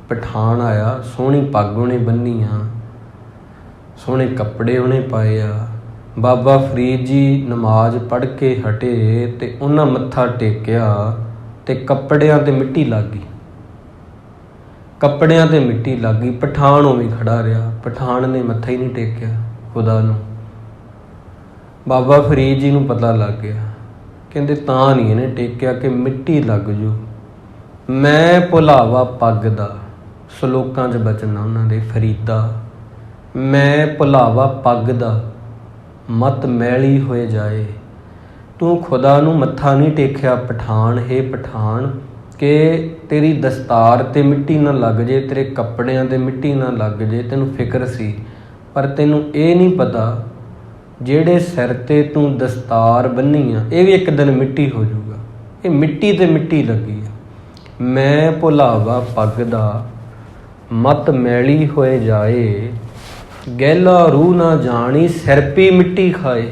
ਪਠਾਨ ਆਇਆ, ਸੋਹਣੀ ਪੱਗ ਉਹਨੇ ਬੰਨੀ ਆ, ਸੋਹਣੇ ਕੱਪੜੇ ਉਹਨੇ ਪਾਏ ਆ। ਬਾਬਾ ਫਰੀਦ ਜੀ ਨਮਾਜ਼ ਪੜ੍ਹ ਕੇ ਹਟੇ ਤੇ ਉਹਨਾਂ ਮੱਥਾ ਟੇਕਿਆ ਤੇ ਕੱਪੜਿਆਂ 'ਤੇ ਮਿੱਟੀ ਲੱਗ ਗਈ। ਕੱਪੜਿਆਂ ਤੇ ਮਿੱਟੀ ਲੱਗ ਗਈ। ਪਠਾਨ ਉਵੇਂ ਖੜਾ ਰਿਹਾ। ਪਠਾਨ ਨੇ ਮੱਥਾ ਹੀ ਨਹੀਂ ਟੇਕਿਆ ਖੁਦਾ ਨੂੰ। ਬਾਬਾ ਫਰੀਦ ਜੀ ਨੂੰ ਪਤਾ ਲੱਗ ਗਿਆ। ਕਹਿੰਦੇ ਤਾਂ ਨਹੀਂ ਇਹਨੇ ਟੇਕਿਆ ਕਿ ਮਿੱਟੀ ਲੱਗ ਜੂ। ਮੈਂ ਭੁਲਾਵਾ ਪੱਗ ਦਾ, ਸਲੋਕਾਂ 'ਚ ਬਚਨ ਆ ਉਹਨਾਂ ਦੇ ਫਰੀਦਾ। ਮੈਂ ਭੁਲਾਵਾ ਪੱਗ ਦਾ, ਮਤ ਮੈਲੀ ਹੋਏ ਜਾਏ। ਤੂੰ ਖੁਦਾ ਨੂੰ ਮੱਥਾ ਨਹੀਂ ਟੇਕਿਆ ਪਠਾਨ, ਹੇ ਪਠਾਨ, ਕਿ ਤੇਰੀ ਦਸਤਾਰ 'ਤੇ ਮਿੱਟੀ ਨਾ ਲੱਗ ਜੇ, ਤੇਰੇ ਕੱਪੜਿਆਂ 'ਤੇ ਮਿੱਟੀ ਨਾ ਲੱਗ ਜੇ। ਤੈਨੂੰ ਫਿਕਰ ਸੀ, ਪਰ ਤੈਨੂੰ ਇਹ ਨਹੀਂ ਪਤਾ ਜਿਹੜੇ ਸਿਰ 'ਤੇ ਤੂੰ ਦਸਤਾਰ ਬੰਨ੍ਹੀ ਆ ਇਹ ਵੀ ਇੱਕ ਦਿਨ ਮਿੱਟੀ ਹੋ ਜਾਊਗਾ। ਇਹ ਮਿੱਟੀ 'ਤੇ ਮਿੱਟੀ ਲੱਗੀ ਆ। ਮੈਂ ਭੁਲਾਵਾ ਪੱਗ ਦਾ, ਮਤ ਮੈਲੀ ਹੋਏ ਜਾਏ। ਗਹਿਲਾ ਰੂਹ ਨਾ ਜਾਣੀ, ਸਿਰ ਪੀ ਮਿੱਟੀ ਖਾਏ।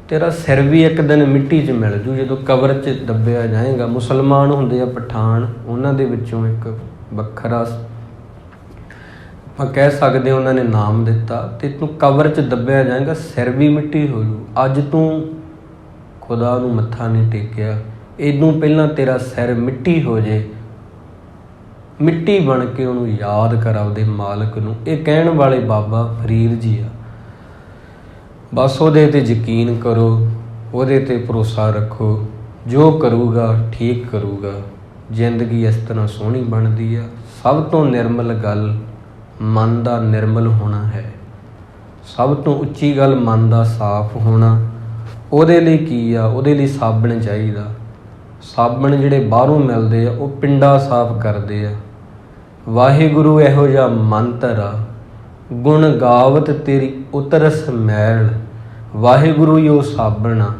ਤੇਰਾ ਸਿਰ ਵੀ ਇੱਕ ਦਿਨ ਮਿੱਟੀ 'ਚ ਮਿਲ ਜੂ ਜਦੋਂ ਕਬਰ 'ਚ ਦੱਬਿਆ ਜਾਏਗਾ। ਮੁਸਲਮਾਨ ਹੁੰਦੇ ਆ ਪਠਾਨ, ਉਹਨਾਂ ਦੇ ਵਿੱਚੋਂ ਇੱਕ ਵੱਖਰਾ ਆਪਾਂ ਕਹਿ ਸਕਦੇ ਉਹਨਾਂ ਨੇ ਨਾਮ ਦਿੱਤਾ। ਤੇ ਤੂੰ ਕਬਰ 'ਚ ਦੱਬਿਆ ਜਾਏਗਾ, ਸਿਰ ਵੀ ਮਿੱਟੀ ਹੋ ਜੂ। ਅੱਜ ਤੂੰ ਖੁਦਾ ਨੂੰ ਮੱਥਾ ਨਹੀਂ ਟੇਕਿਆ, ਇਹਨੂੰ ਪਹਿਲਾਂ ਤੇਰਾ ਸਿਰ ਮਿੱਟੀ ਹੋ ਜੇ। ਮਿੱਟੀ ਬਣ ਕੇ ਉਹਨੂੰ ਯਾਦ ਕਰ ਆਪਦੇ ਮਾਲਕ ਨੂੰ। ਇਹ ਕਹਿਣ ਵਾਲੇ ਬਾਬਾ ਫਰੀਦ ਜੀ ਆ। ਬਸ ਉਹਦੇ 'ਤੇ ਯਕੀਨ ਕਰੋ, ਉਹਦੇ 'ਤੇ ਭਰੋਸਾ ਰੱਖੋ। ਜੋ ਕਰੂਗਾ ਠੀਕ ਕਰੂਗਾ। ਜ਼ਿੰਦਗੀ ਇਸ ਤਰ੍ਹਾਂ ਸੋਹਣੀ ਬਣਦੀ ਆ। ਸਭ ਤੋਂ ਨਿਰਮਲ ਗੱਲ ਮਨ ਦਾ ਨਿਰਮਲ ਹੋਣਾ ਹੈ। ਸਭ ਤੋਂ ਉੱਚੀ ਗੱਲ ਮਨ ਦਾ ਸਾਫ਼ ਹੋਣਾ। ਉਹਦੇ ਲਈ ਕੀ ਆ? ਉਹਦੇ ਲਈ ਸਾਬਣ ਚਾਹੀਦਾ। ਸਾਬਣ ਜਿਹੜੇ ਬਾਹਰੋਂ ਮਿਲਦੇ ਆ ਉਹ ਪਿੰਡਾ ਸਾਫ਼ ਕਰਦੇ ਆ। ਵਾਹਿਗੁਰੂ ਇਹੋ ਜਿਹਾ ਮੰਤਰ ਆ, ਗੁਣ ਗਾਵਤ ਤੇਰੀ ਉਤਰਸ ਮੈਲ। ਵਾਹਿਗੁਰੂ ਹੀ ਉਹ ਸਾਬਣ ਆ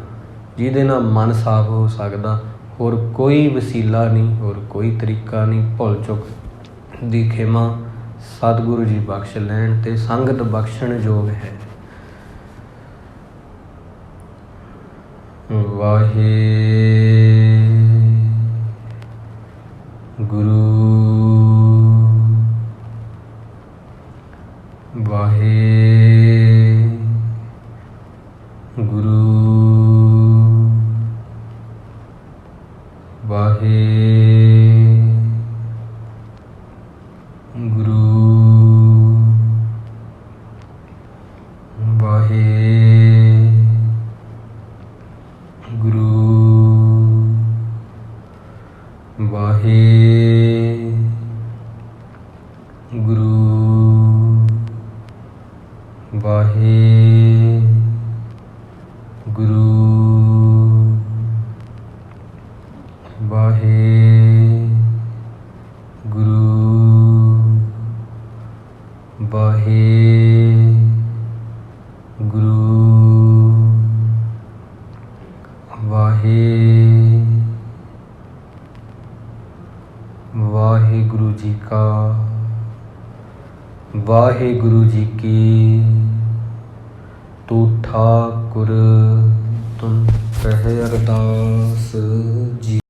ਜਿਹਦੇ ਨਾਲ ਮਨ ਸਾਫ਼ ਹੋ ਸਕਦਾ। ਹੋਰ ਕੋਈ ਵਸੀਲਾ ਨਹੀਂ, ਹੋਰ ਕੋਈ ਤਰੀਕਾ ਨਹੀਂ। ਭੁੱਲ ਚੁੱਕ ਦੀ ਖਿਮਾ ਸਤਿਗੁਰੂ ਜੀ ਬਖਸ਼ ਲੈਣ ਤੇ ਸੰਗਤ ਬਖਸ਼ਣ ਯੋਗ ਹੈ। ਵਾਹਿਗੁਰੂ ਵਾਹਿਗੁਰੂ ਵਾਹਿਗੁਰੂ ਵਾਹਿਗੁਰੂ ਵਾਹਿਗੁਰੂ ਵਾਹਿਗੁਰੂ ਵਾਹਿਗੁਰੂ ਵਾਹਿਗੁਰੂ ਵਾਹਿਗੁਰੂ ਜੀ ਕਾ ਵਾਹਿਗੁਰੂ ਜੀ ਕੀ। ਤੂੰ ਠਾਕੁਰ ਤੁਮ ਕਹਿ ਅਰਦਾਸ ਜੀ।